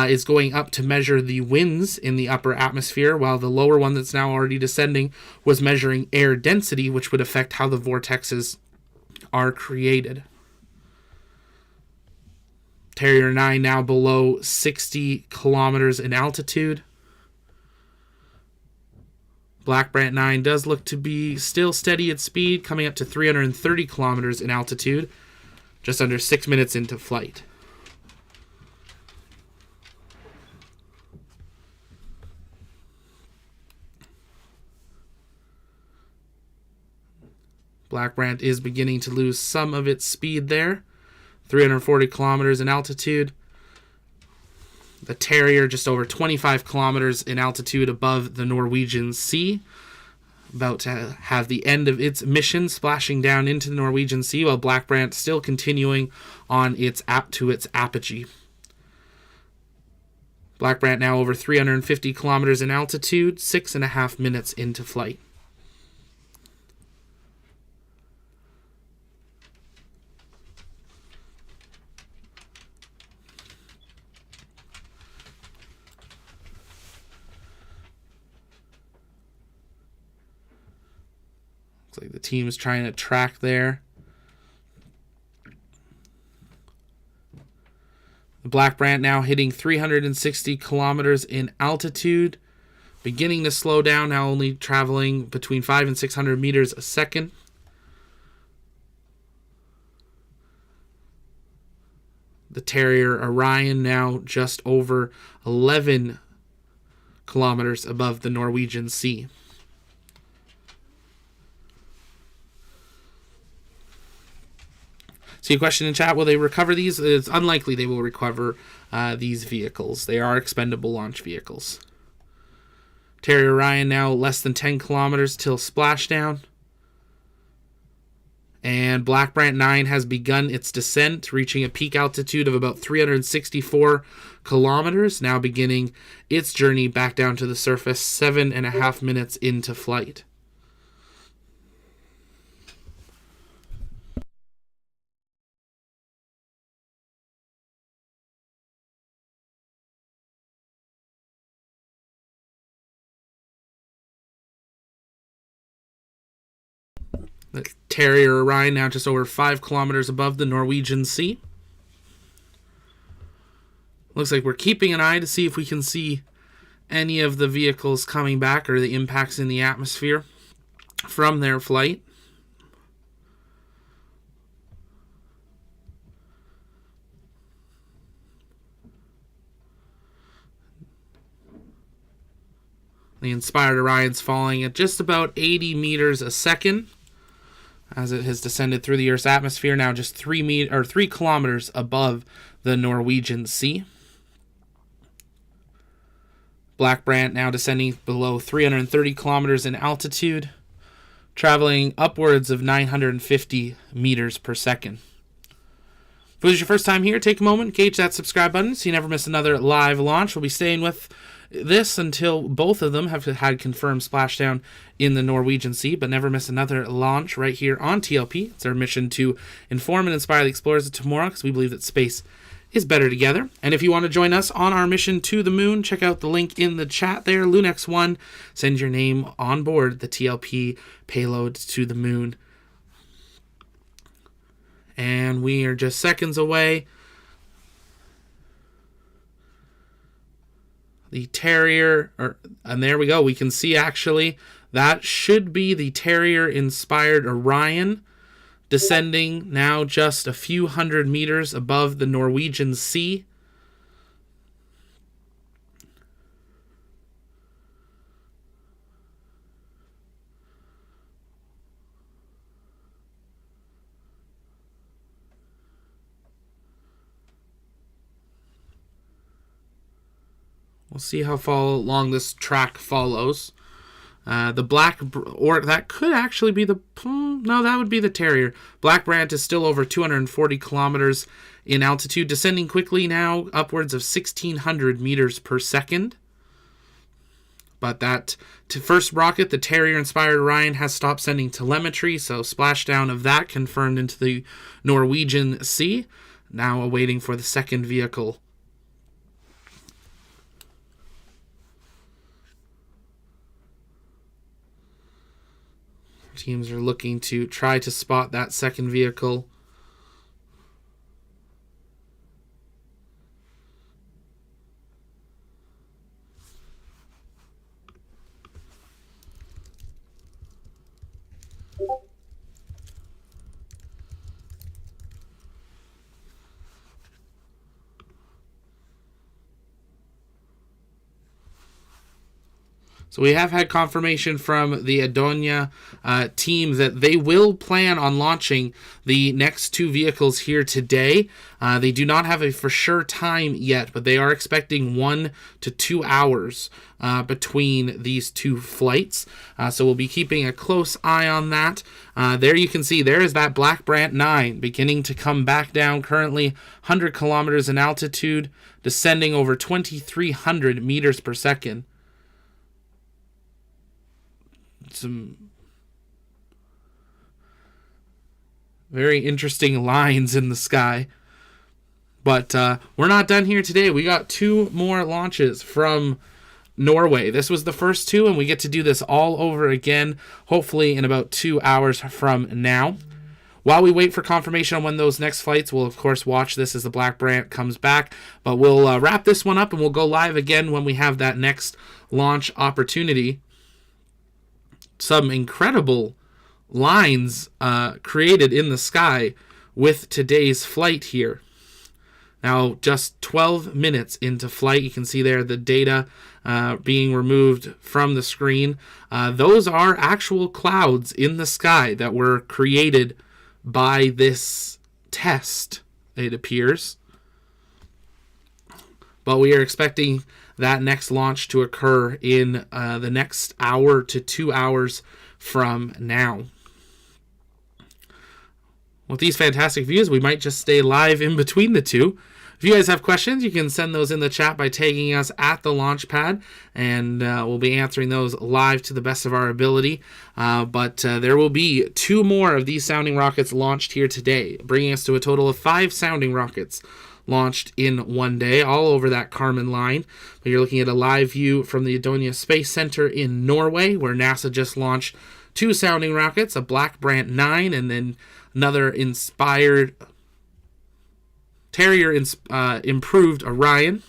is going up to measure the winds in the upper atmosphere, while the lower one that's now already descending was measuring air density, which would affect how the vortexes are created. Terrier 9 now below 60 kilometers in altitude. Black Brant 9 does look to be still steady at speed, coming up to 330 kilometers in altitude, just under 6 minutes into flight. Black Brant is beginning to lose some of its speed there. 340 kilometers in altitude. The Terrier just over 25 kilometers in altitude above the Norwegian Sea. About to have the end of its mission, splashing down into the Norwegian Sea, while Black Brant still continuing on its apogee. Black Brant now over 350 kilometers in altitude, 6.5 minutes into flight. Looks like the team's trying to track there. The Black Brant now hitting 360 kilometers in altitude, beginning to slow down, now only traveling between 500 and 600 meters a second. The Terrier Orion now just over 11 kilometers above the Norwegian Sea. See a question in chat, will they recover these? It's unlikely they will recover these vehicles. They are expendable launch vehicles. Terrier Orion now less than 10 kilometers till splashdown. And Black Brant 9 has begun its descent, reaching a peak altitude of about 364 kilometers, now beginning its journey back down to the surface 7.5 minutes into flight. The Terrier Orion now just over 5 kilometers above the Norwegian Sea. Looks like we're keeping an eye to see if we can see any of the vehicles coming back or the impacts in the atmosphere from their flight. The Inspired Orion's falling at just about 80 meters a second as it has descended through the Earth's atmosphere, now just 3 kilometers above the Norwegian Sea. Black Brant now descending below 330 kilometers in altitude, traveling upwards of 950 meters per second. If it was your first time here, take a moment, engage that subscribe button so you never miss another live launch. We'll be staying with this until both of them have had confirmed splashdown in the Norwegian Sea, but never miss another launch right here on TLP. It's our mission to inform and inspire the explorers of tomorrow, because we believe that space is better together. And if you want to join us on our mission to the moon, check out the link in the chat there, Lunex1. Send your name on board the TLP payload to the moon. And we are just seconds away. The Terrier, and there we go. We can see actually that should be the Terrier-inspired Orion, descending now just a few hundred meters above the Norwegian Sea. We'll see how long this track follows. Or that could actually be no, that would be the Terrier. Black Brant is still over 240 kilometers in altitude, descending quickly now, upwards of 1,600 meters per second. But that first rocket, the Terrier-inspired Orion, has stopped sending telemetry, so splashdown of that confirmed into the Norwegian Sea. Now awaiting for the second vehicle. Teams are looking to try to spot that second vehicle. So we have had confirmation from the Edonia team that they will plan on launching the next two vehicles here today. They do not have a for sure time yet, but they are expecting 1 to 2 hours between these two flights. So we'll be keeping a close eye on that. There you can see, there is that Black Brant 9 beginning to come back down, currently 100 kilometers in altitude, descending over 2,300 meters per second. Some very interesting lines in the sky. But we're not done here today. We got 2 more launches from Norway. This was the first 2, and we get to do this all over again, hopefully in about 2 hours from now. While we wait for confirmation on when those next flights, we'll of course watch this as the Black Brant comes back. But we'll wrap this one up, and we'll go live again when we have that next launch opportunity. Some incredible lines created in the sky with today's flight here. Now, just 12 minutes into flight, you can see there the data being removed from the screen. Those are actual clouds in the sky that were created by this test, it appears. But we are expecting that next launch to occur in the next hour to 2 hours from now. With these fantastic views, we might just stay live in between the two. If you guys have questions, you can send those in the chat by tagging us at the launch pad, and we'll be answering those live to the best of our ability. But there will be 2 more of these sounding rockets launched here today, bringing us to a total of 5 sounding rockets launched in one day, all over that Kármán line. But you're looking at a live view from the Edonia Space Center in Norway, where NASA just launched 2 sounding rockets, a Black Brant 9 and then another inspired Terrier improved Orion.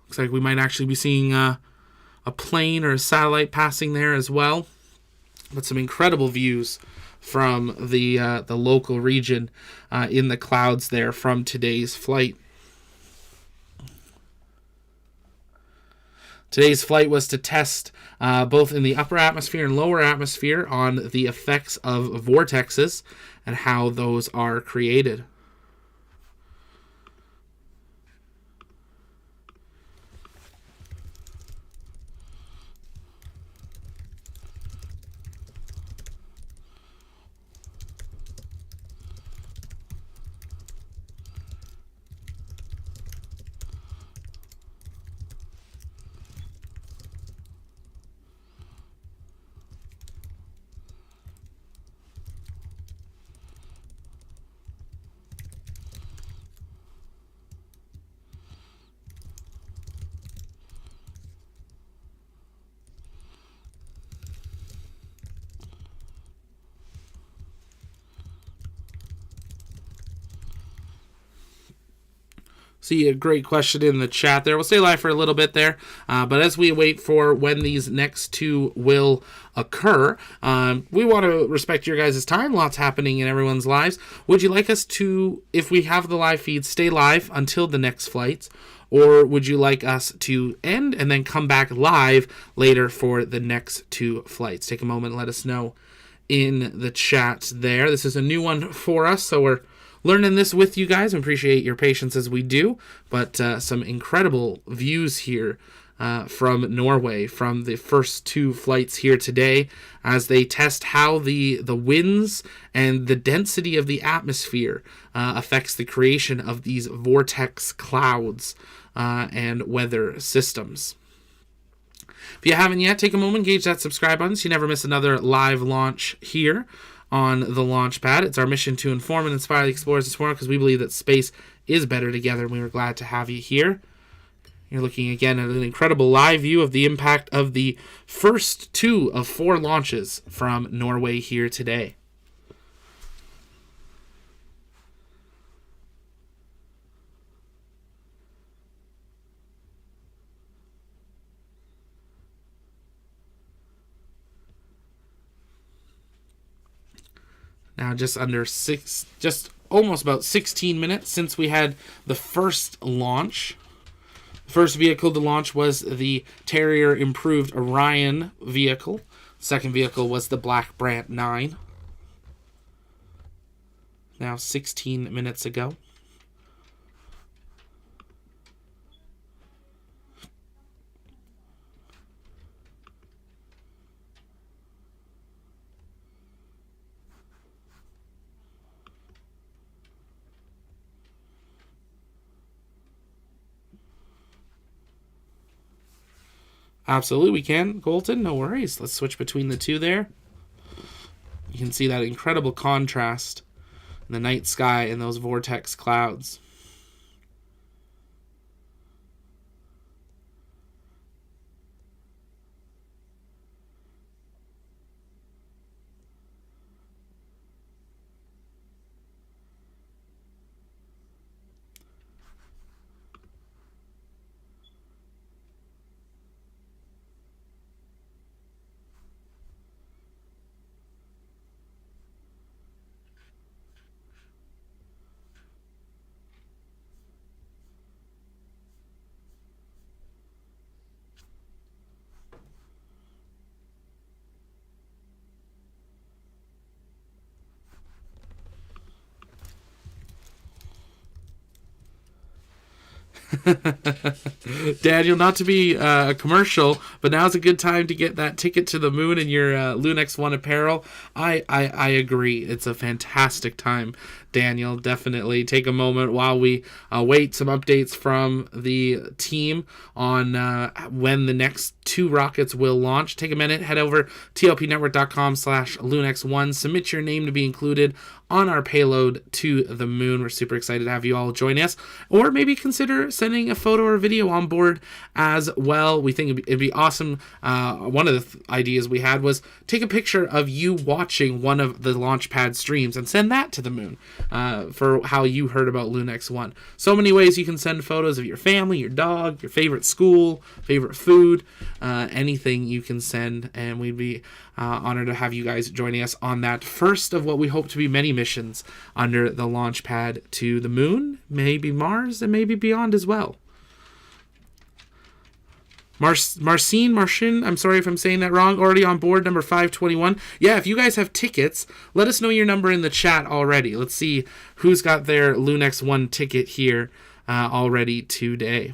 Looks like we might actually be seeing a plane or a satellite passing there as well. But some incredible views from the local region in the clouds there from today's flight. Today's flight was to test both in the upper atmosphere and lower atmosphere on the effects of vortexes and how those are created. See a great question in the chat there. We'll stay live for a little bit there, but as we wait for when these next two will occur, we want to respect your guys' time. Lots happening in everyone's lives. Would you like us to, if we have the live feed, stay live until the next flights? Or would you like us to end and then come back live later for the next two flights? Take a moment and let us know in the chat there. This is a new one for us, so we're learning this with you guys. I appreciate your patience as we do, but some incredible views here from Norway from the first two flights here today as they test how the winds and the density of the atmosphere affects the creation of these vortex clouds and weather systems. If you haven't yet, take a moment, engage that subscribe button so you never miss another live launch here on the launch pad. It's our mission to inform and inspire the explorers this morning because we believe that space is better together, and we were glad to have you here. You're looking again at an incredible live view of the impact of the first two of 4 launches from Norway here today. Now just almost about 16 minutes since we had the first launch. The first vehicle to launch was the Terrier improved Orion vehicle. The second vehicle was the Black Brant 9. Now 16 minutes ago. Absolutely, we can, Colton. No worries. Let's switch between the two there. You can see that incredible contrast in the night sky and those vortex clouds. Daniel, not to be a commercial, but now's a good time to get that ticket to the moon in your Lunex One apparel. I agree. It's a fantastic time, Daniel. Definitely take a moment while we wait some updates from the team on when the next 2 rockets will launch. Take a minute, head over tlpnetwork.com/Lunex1. Submit your name to be included on our payload to the moon. We're super excited to have you all join us, or maybe consider sending a photo or video on board as well. We think it'd be awesome. One of the ideas we had was take a picture of you watching one of the Launchpad streams and send that to the moon for how you heard about Lunex One. So many ways you can send photos of your family, your dog, your favorite school, favorite food, anything you can send, and we'd be honored to have you guys joining us on that first of what we hope to be many missions under the launch pad to the moon, maybe Mars, and maybe beyond as well. Marcin, I'm sorry if I'm saying that wrong, already on board, number 521. Yeah, if you guys have tickets, let us know your number in the chat already. Let's see who's got their Lunex One ticket here already today.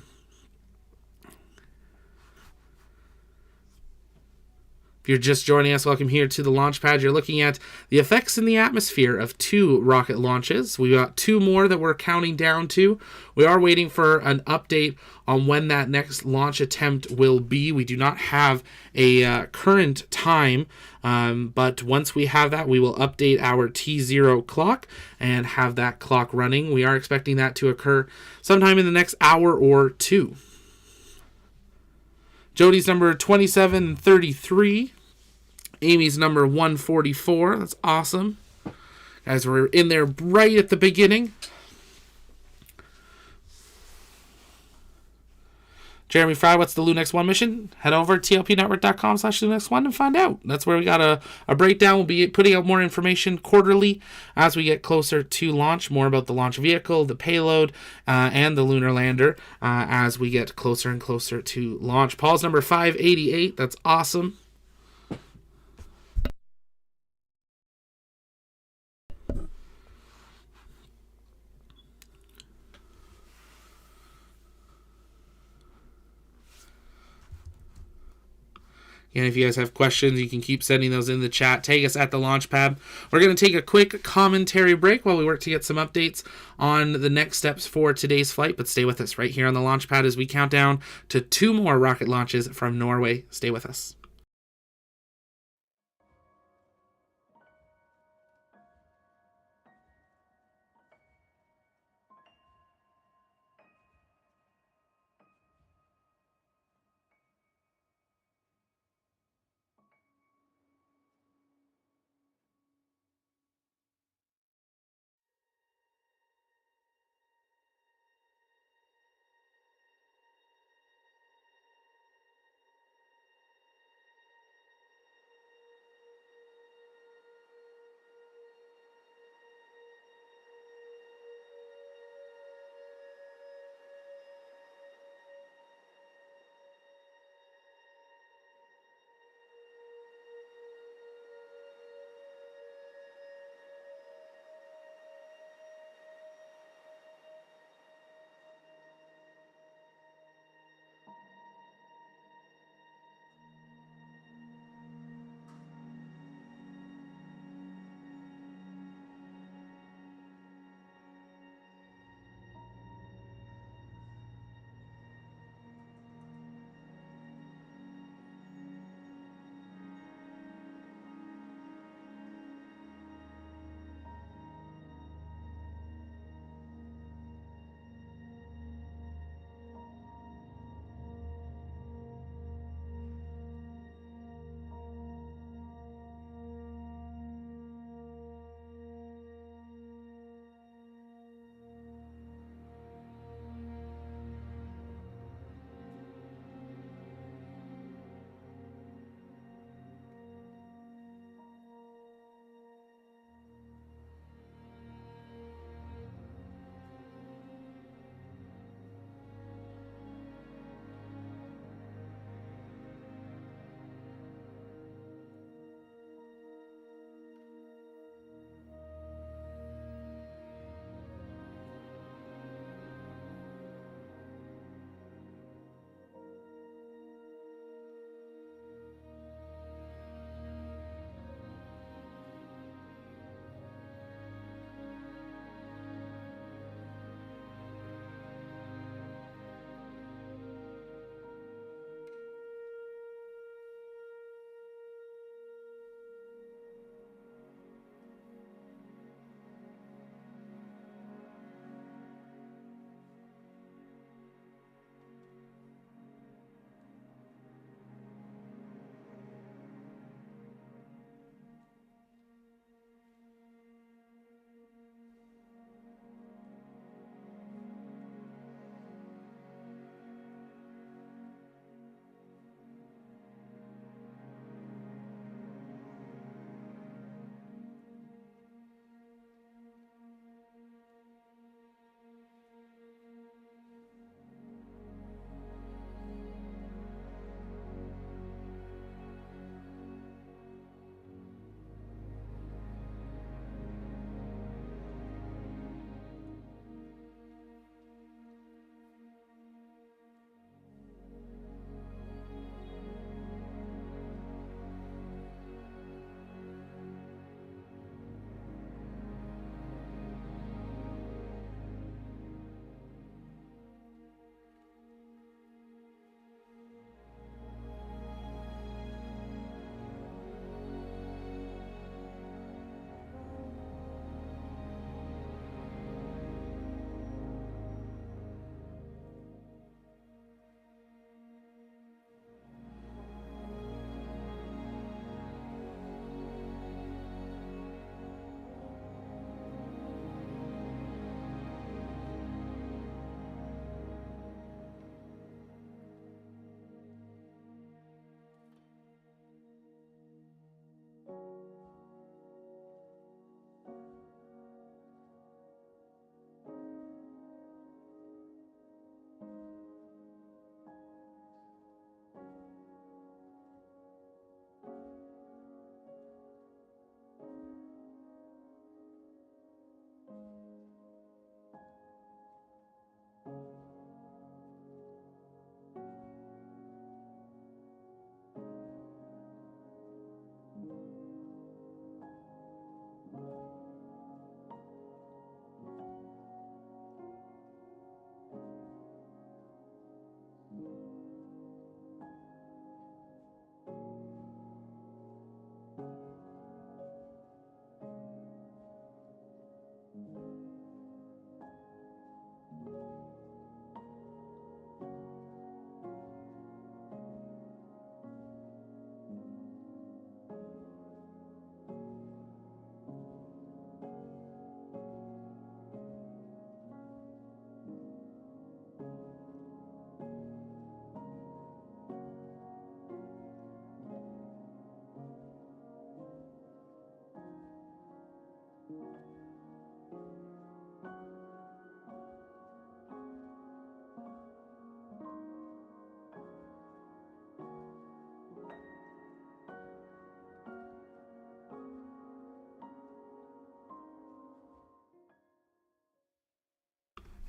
If you're just joining us, welcome here to the launch pad. You're looking at the effects in the atmosphere of 2 rocket launches. We got 2 more that we're counting down to. We are waiting for an update on when that next launch attempt will be. We do not have a current time, but once we have that, we will update our T0 clock and have that clock running. We are expecting that to occur sometime in the next hour or 2. Jody's number 2733. Amy's number 144. That's awesome. Guys, we're in there right at the beginning. Jeremy Fry, what's the Lunex 1 mission? Head over to tlpnetwork.com/Lunex1 and find out. That's where we got a breakdown. We'll be putting out more information quarterly as we get closer to launch, more about the launch vehicle, the payload, and the lunar lander as we get closer and closer to launch. Paul's number 588. That's awesome. And if you guys have questions, you can keep sending those in the chat. Tag us at the launch pad. We're going to take a quick commentary break while we work to get some updates on the next steps for today's flight. But stay with us right here on the launch pad as we count down to 2 more rocket launches from Norway. Stay with us.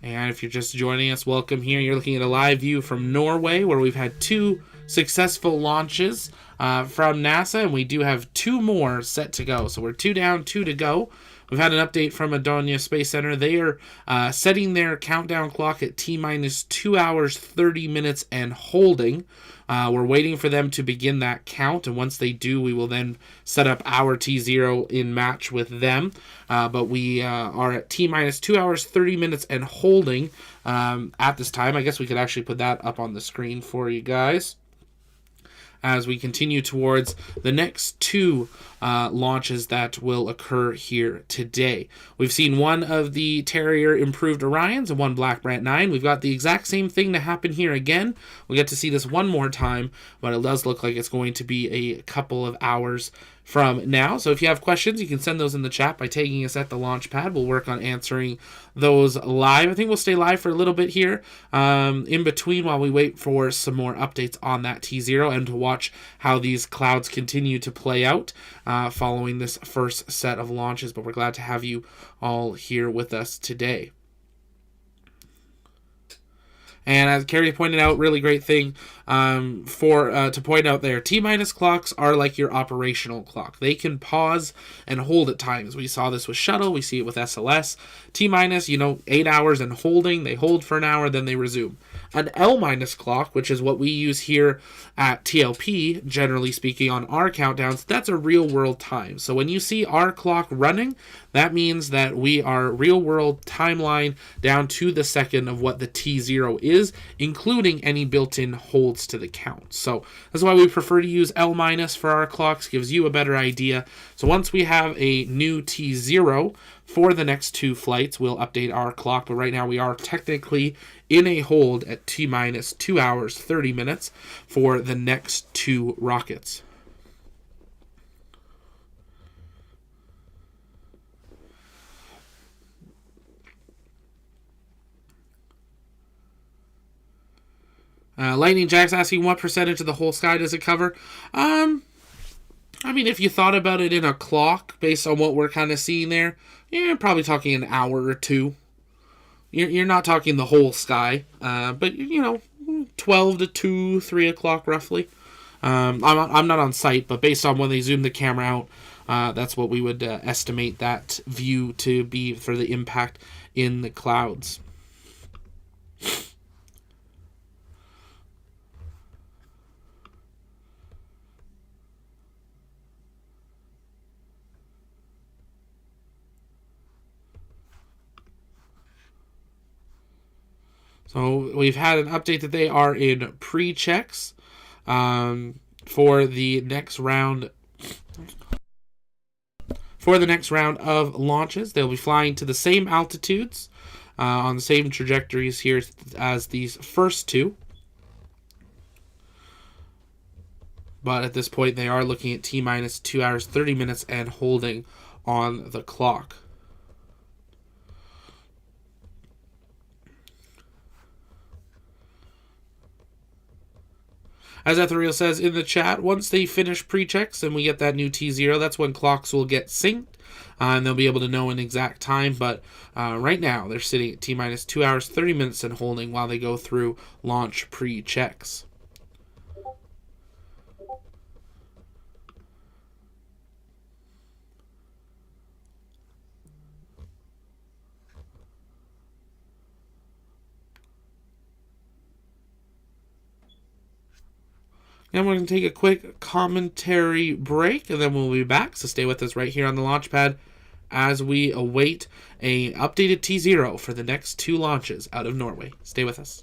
And if you're just joining us, welcome here. You're looking at a live view from Norway, where we've had 2 successful launches from NASA, and we do have 2 more set to go. So we're 2 down, 2 to go. We've had an update from Edonia Space Center. They are setting their countdown clock at T-minus 2 hours, 30 minutes, and holding. We're waiting for them to begin that count, and once they do, we will then set up our T0 in match with them. But we are at T-minus 2 hours, 30 minutes, and holding at this time. I guess we could actually put that up on the screen for you guys as we continue towards the next 2 launches that will occur here today. We've seen one of the Terrier improved Orions and one Black Brant 9. We've got the exact same thing to happen here again. We'll get to see this one more time, but it does look like it's going to be a couple of hours from now. So if you have questions, you can send those in the chat by tagging us at the launch pad. We'll work on answering those live. I think we'll stay live for a little bit here in between while we wait for some more updates on that T0 and to watch how these clouds continue to play out following this first set of launches. But we're glad to have you all here with us today. And as Carrie pointed out, really great thing to point out there. T-minus clocks are like your operational clock. They can pause and hold at times. We saw this with shuttle. We see it with SLS. T-minus, 8 hours and holding. They hold for an hour, then they resume. An L- clock, which is what we use here at TLP, generally speaking, on our countdowns, that's a real-world time. So when you see our clock running, that means that we are real-world timeline down to the second of what the T0 is, including any built-in holds to the count. So that's why we prefer to use L- for our clocks, gives you a better idea. So once we have a new T0 for the next 2 flights, we'll update our clock, but right now we are technically in a hold at T-minus 2 hours, 30 minutes for the next 2 rockets. Lightning Jack's asking what percentage of the whole sky does it cover? If you thought about it in a clock, based on what we're kind of seeing there, you're probably talking an hour or 2. You're not talking the whole sky, but 12 to 2, 3 o'clock roughly. I'm not on site, but based on when they zoom the camera out, that's what we would estimate that view to be for the impact in the clouds. So we've had an update that they are in pre-checks for the next round. For the next round of launches, they'll be flying to the same altitudes on the same trajectories here as these first 2. But at this point, they are looking at T-minus 2 hours, 30 minutes, and holding on the clock. As Ethereal says in the chat, once they finish pre-checks and we get that new T0, that's when clocks will get synced, and they'll be able to know an exact time. But right now, they're sitting at T-minus 2 hours, 30 minutes and holding while they go through launch pre-checks. And we're going to take a quick commentary break, and then we'll be back. So stay with us right here on the launch pad as we await a updated T0 for the next 2 launches out of Norway. Stay with us.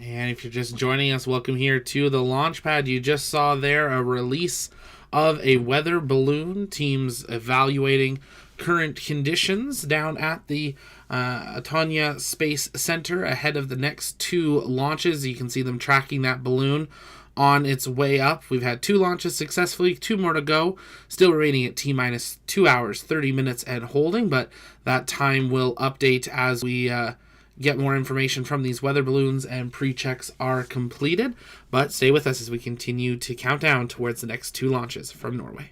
And if you're just joining us, welcome here to the launch pad. You just saw there a release of a weather balloon. Teams evaluating current conditions down at the Atonia Space Center ahead of the next 2 launches. You can see them tracking that balloon on its way up. We've had 2 launches successfully, 2 more to go. Still remaining at T-minus 2 hours, 30 minutes and holding, but that time will update as we get more information from these weather balloons and pre-checks are completed. But stay with us as we continue to count down towards the next 2 launches from Norway.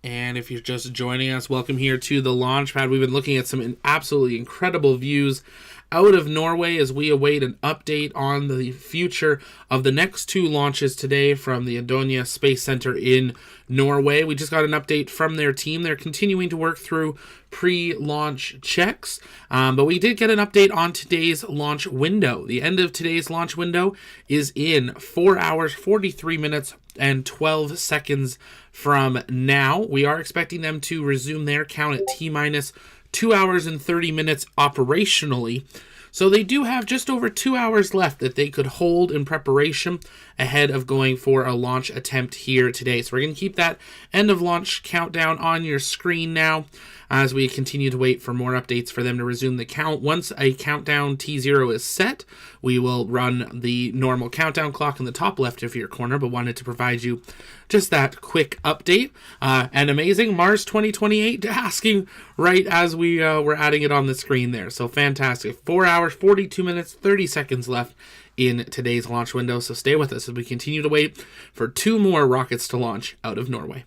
And if you're just joining us, welcome here to the launch pad. We've been looking at some absolutely incredible views out of Norway as we await an update on the future of the next two launches today from the Edonia Space Center in Norway. We just got an update from their team. They're continuing to work through pre-launch checks, but we did get an update on today's launch window. The end of today's launch window is in 4 hours, 43 minutes, and 12 seconds from now. We are expecting them to resume their count at T-minus 2 hours and 30 minutes operationally. So they do have just over 2 hours left that they could hold in preparation ahead of going for a launch attempt here today. So we're going to keep that end of launch countdown on your screen now as we continue to wait for more updates for them to resume the count. Once a countdown T0 is set, we will run the normal countdown clock in the top left of your corner, but wanted to provide you just that quick update. And amazing, Mars 2028 asking right as we were adding it on the screen there. So fantastic. 4 hours, 42 minutes, 30 seconds left in today's launch window. So stay with us as we continue to wait for 2 more rockets to launch out of Norway.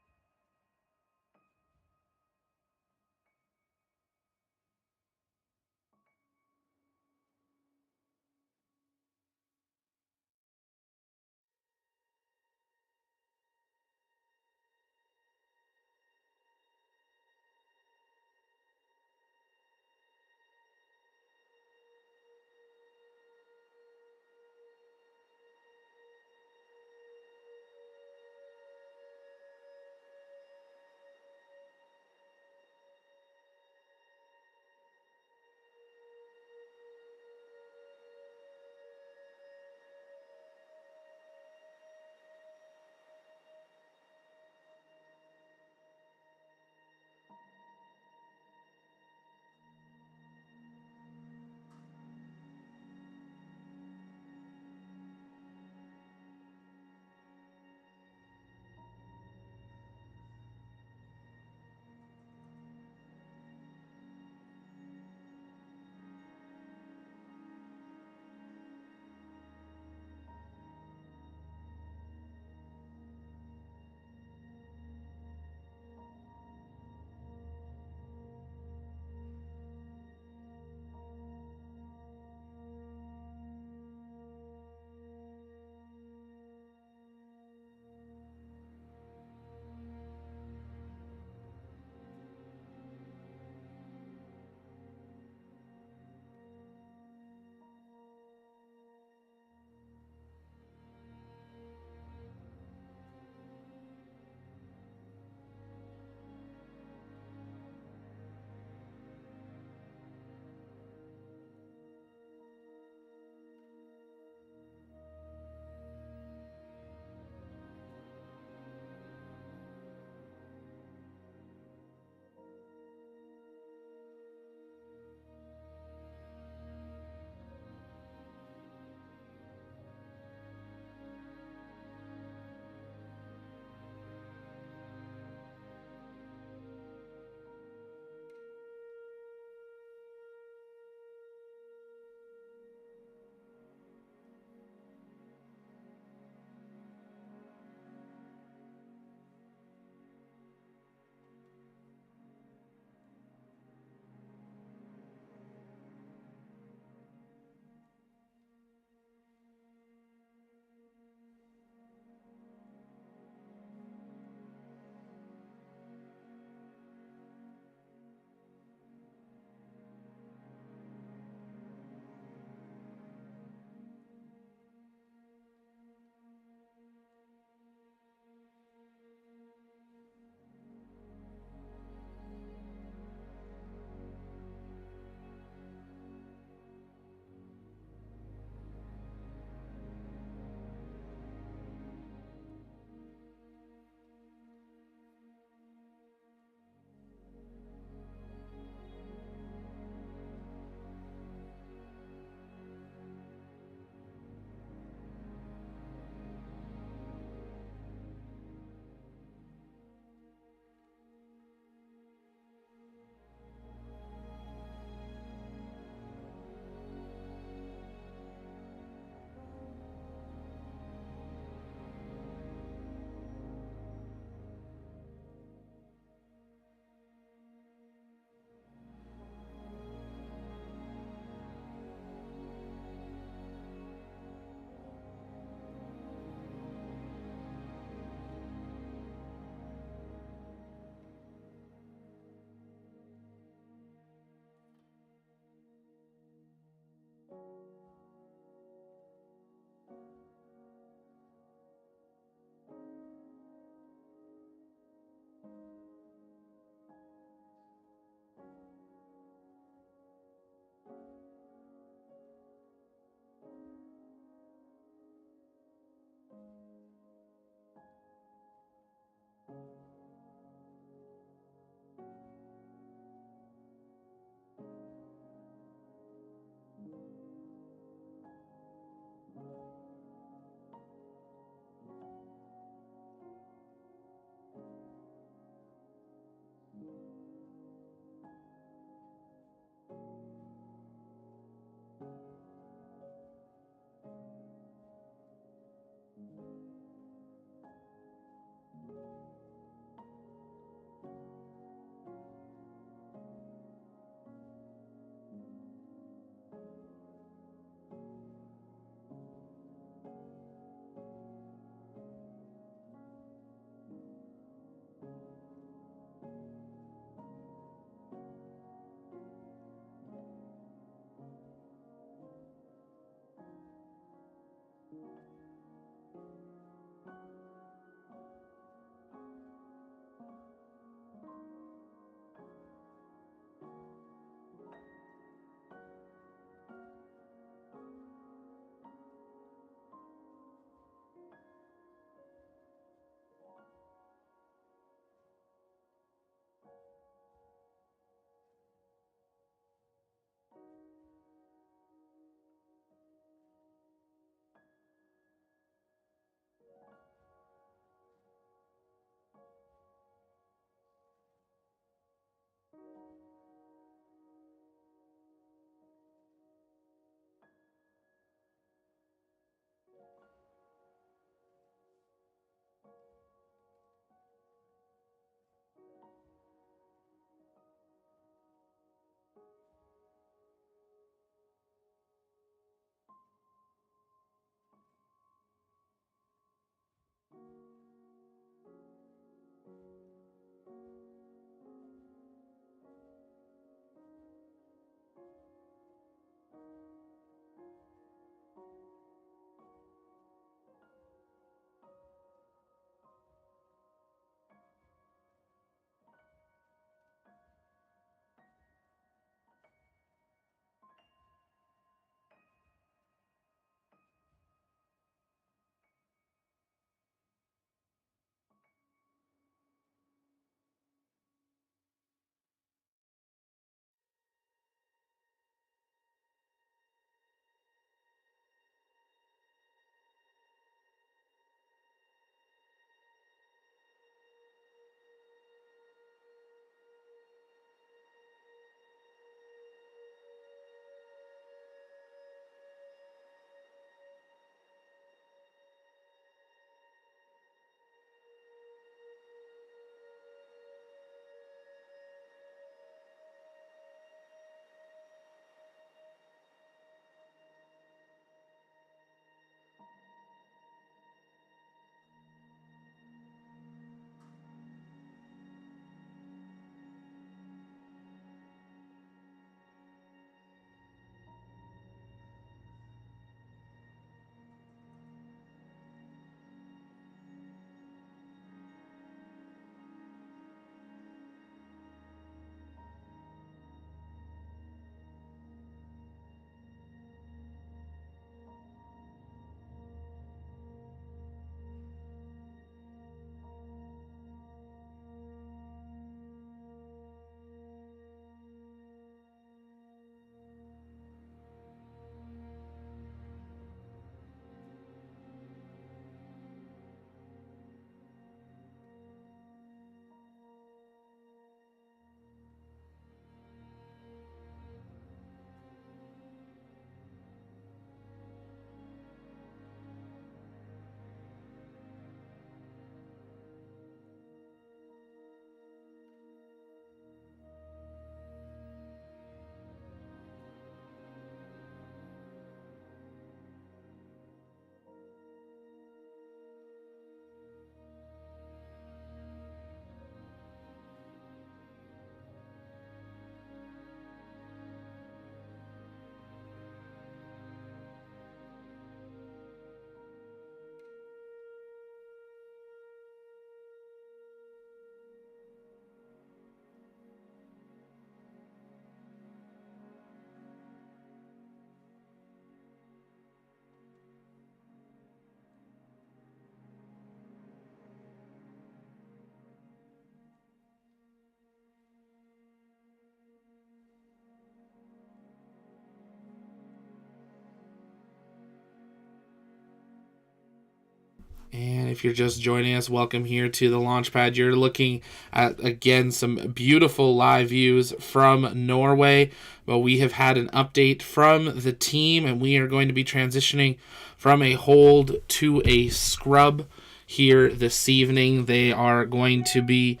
if you're just joining us, welcome here to the launch pad. You're looking at, again, some beautiful live views from Norway. But we have had an update from the team, and we are going to be transitioning from a hold to a scrub here this evening. They are going to be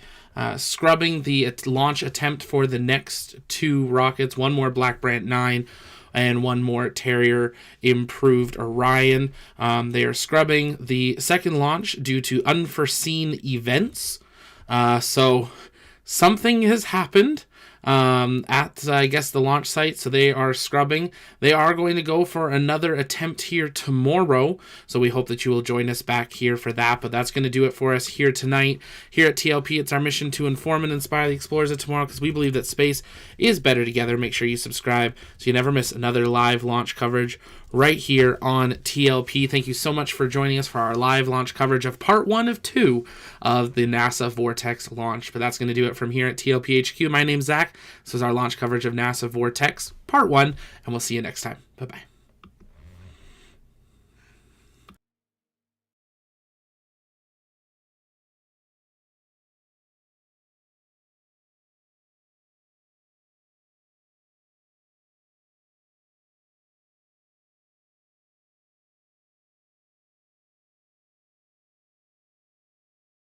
scrubbing the launch attempt for the next 2 rockets, one more Black Brant 9 and one more Terrier improved Orion. They are scrubbing the second launch due to unforeseen events. So something has happened at, I guess, the launch site, so they are scrubbing. They are going to go for another attempt here tomorrow, so we hope that you will join us back here for that. But that's going to do it for us here tonight. Here at TLP, it's our mission to inform and inspire the explorers of tomorrow, because we believe that space is better together. Make sure you subscribe so you never miss another live launch coverage right here on TLP. Thank you so much for joining us for our live launch coverage of part 1 of 2 of the NASA Vortex launch. But that's going to do it from here at TLP HQ. My name's Zach. This was our launch coverage of NASA Vortex part 1, and we'll see you next time. Bye-bye.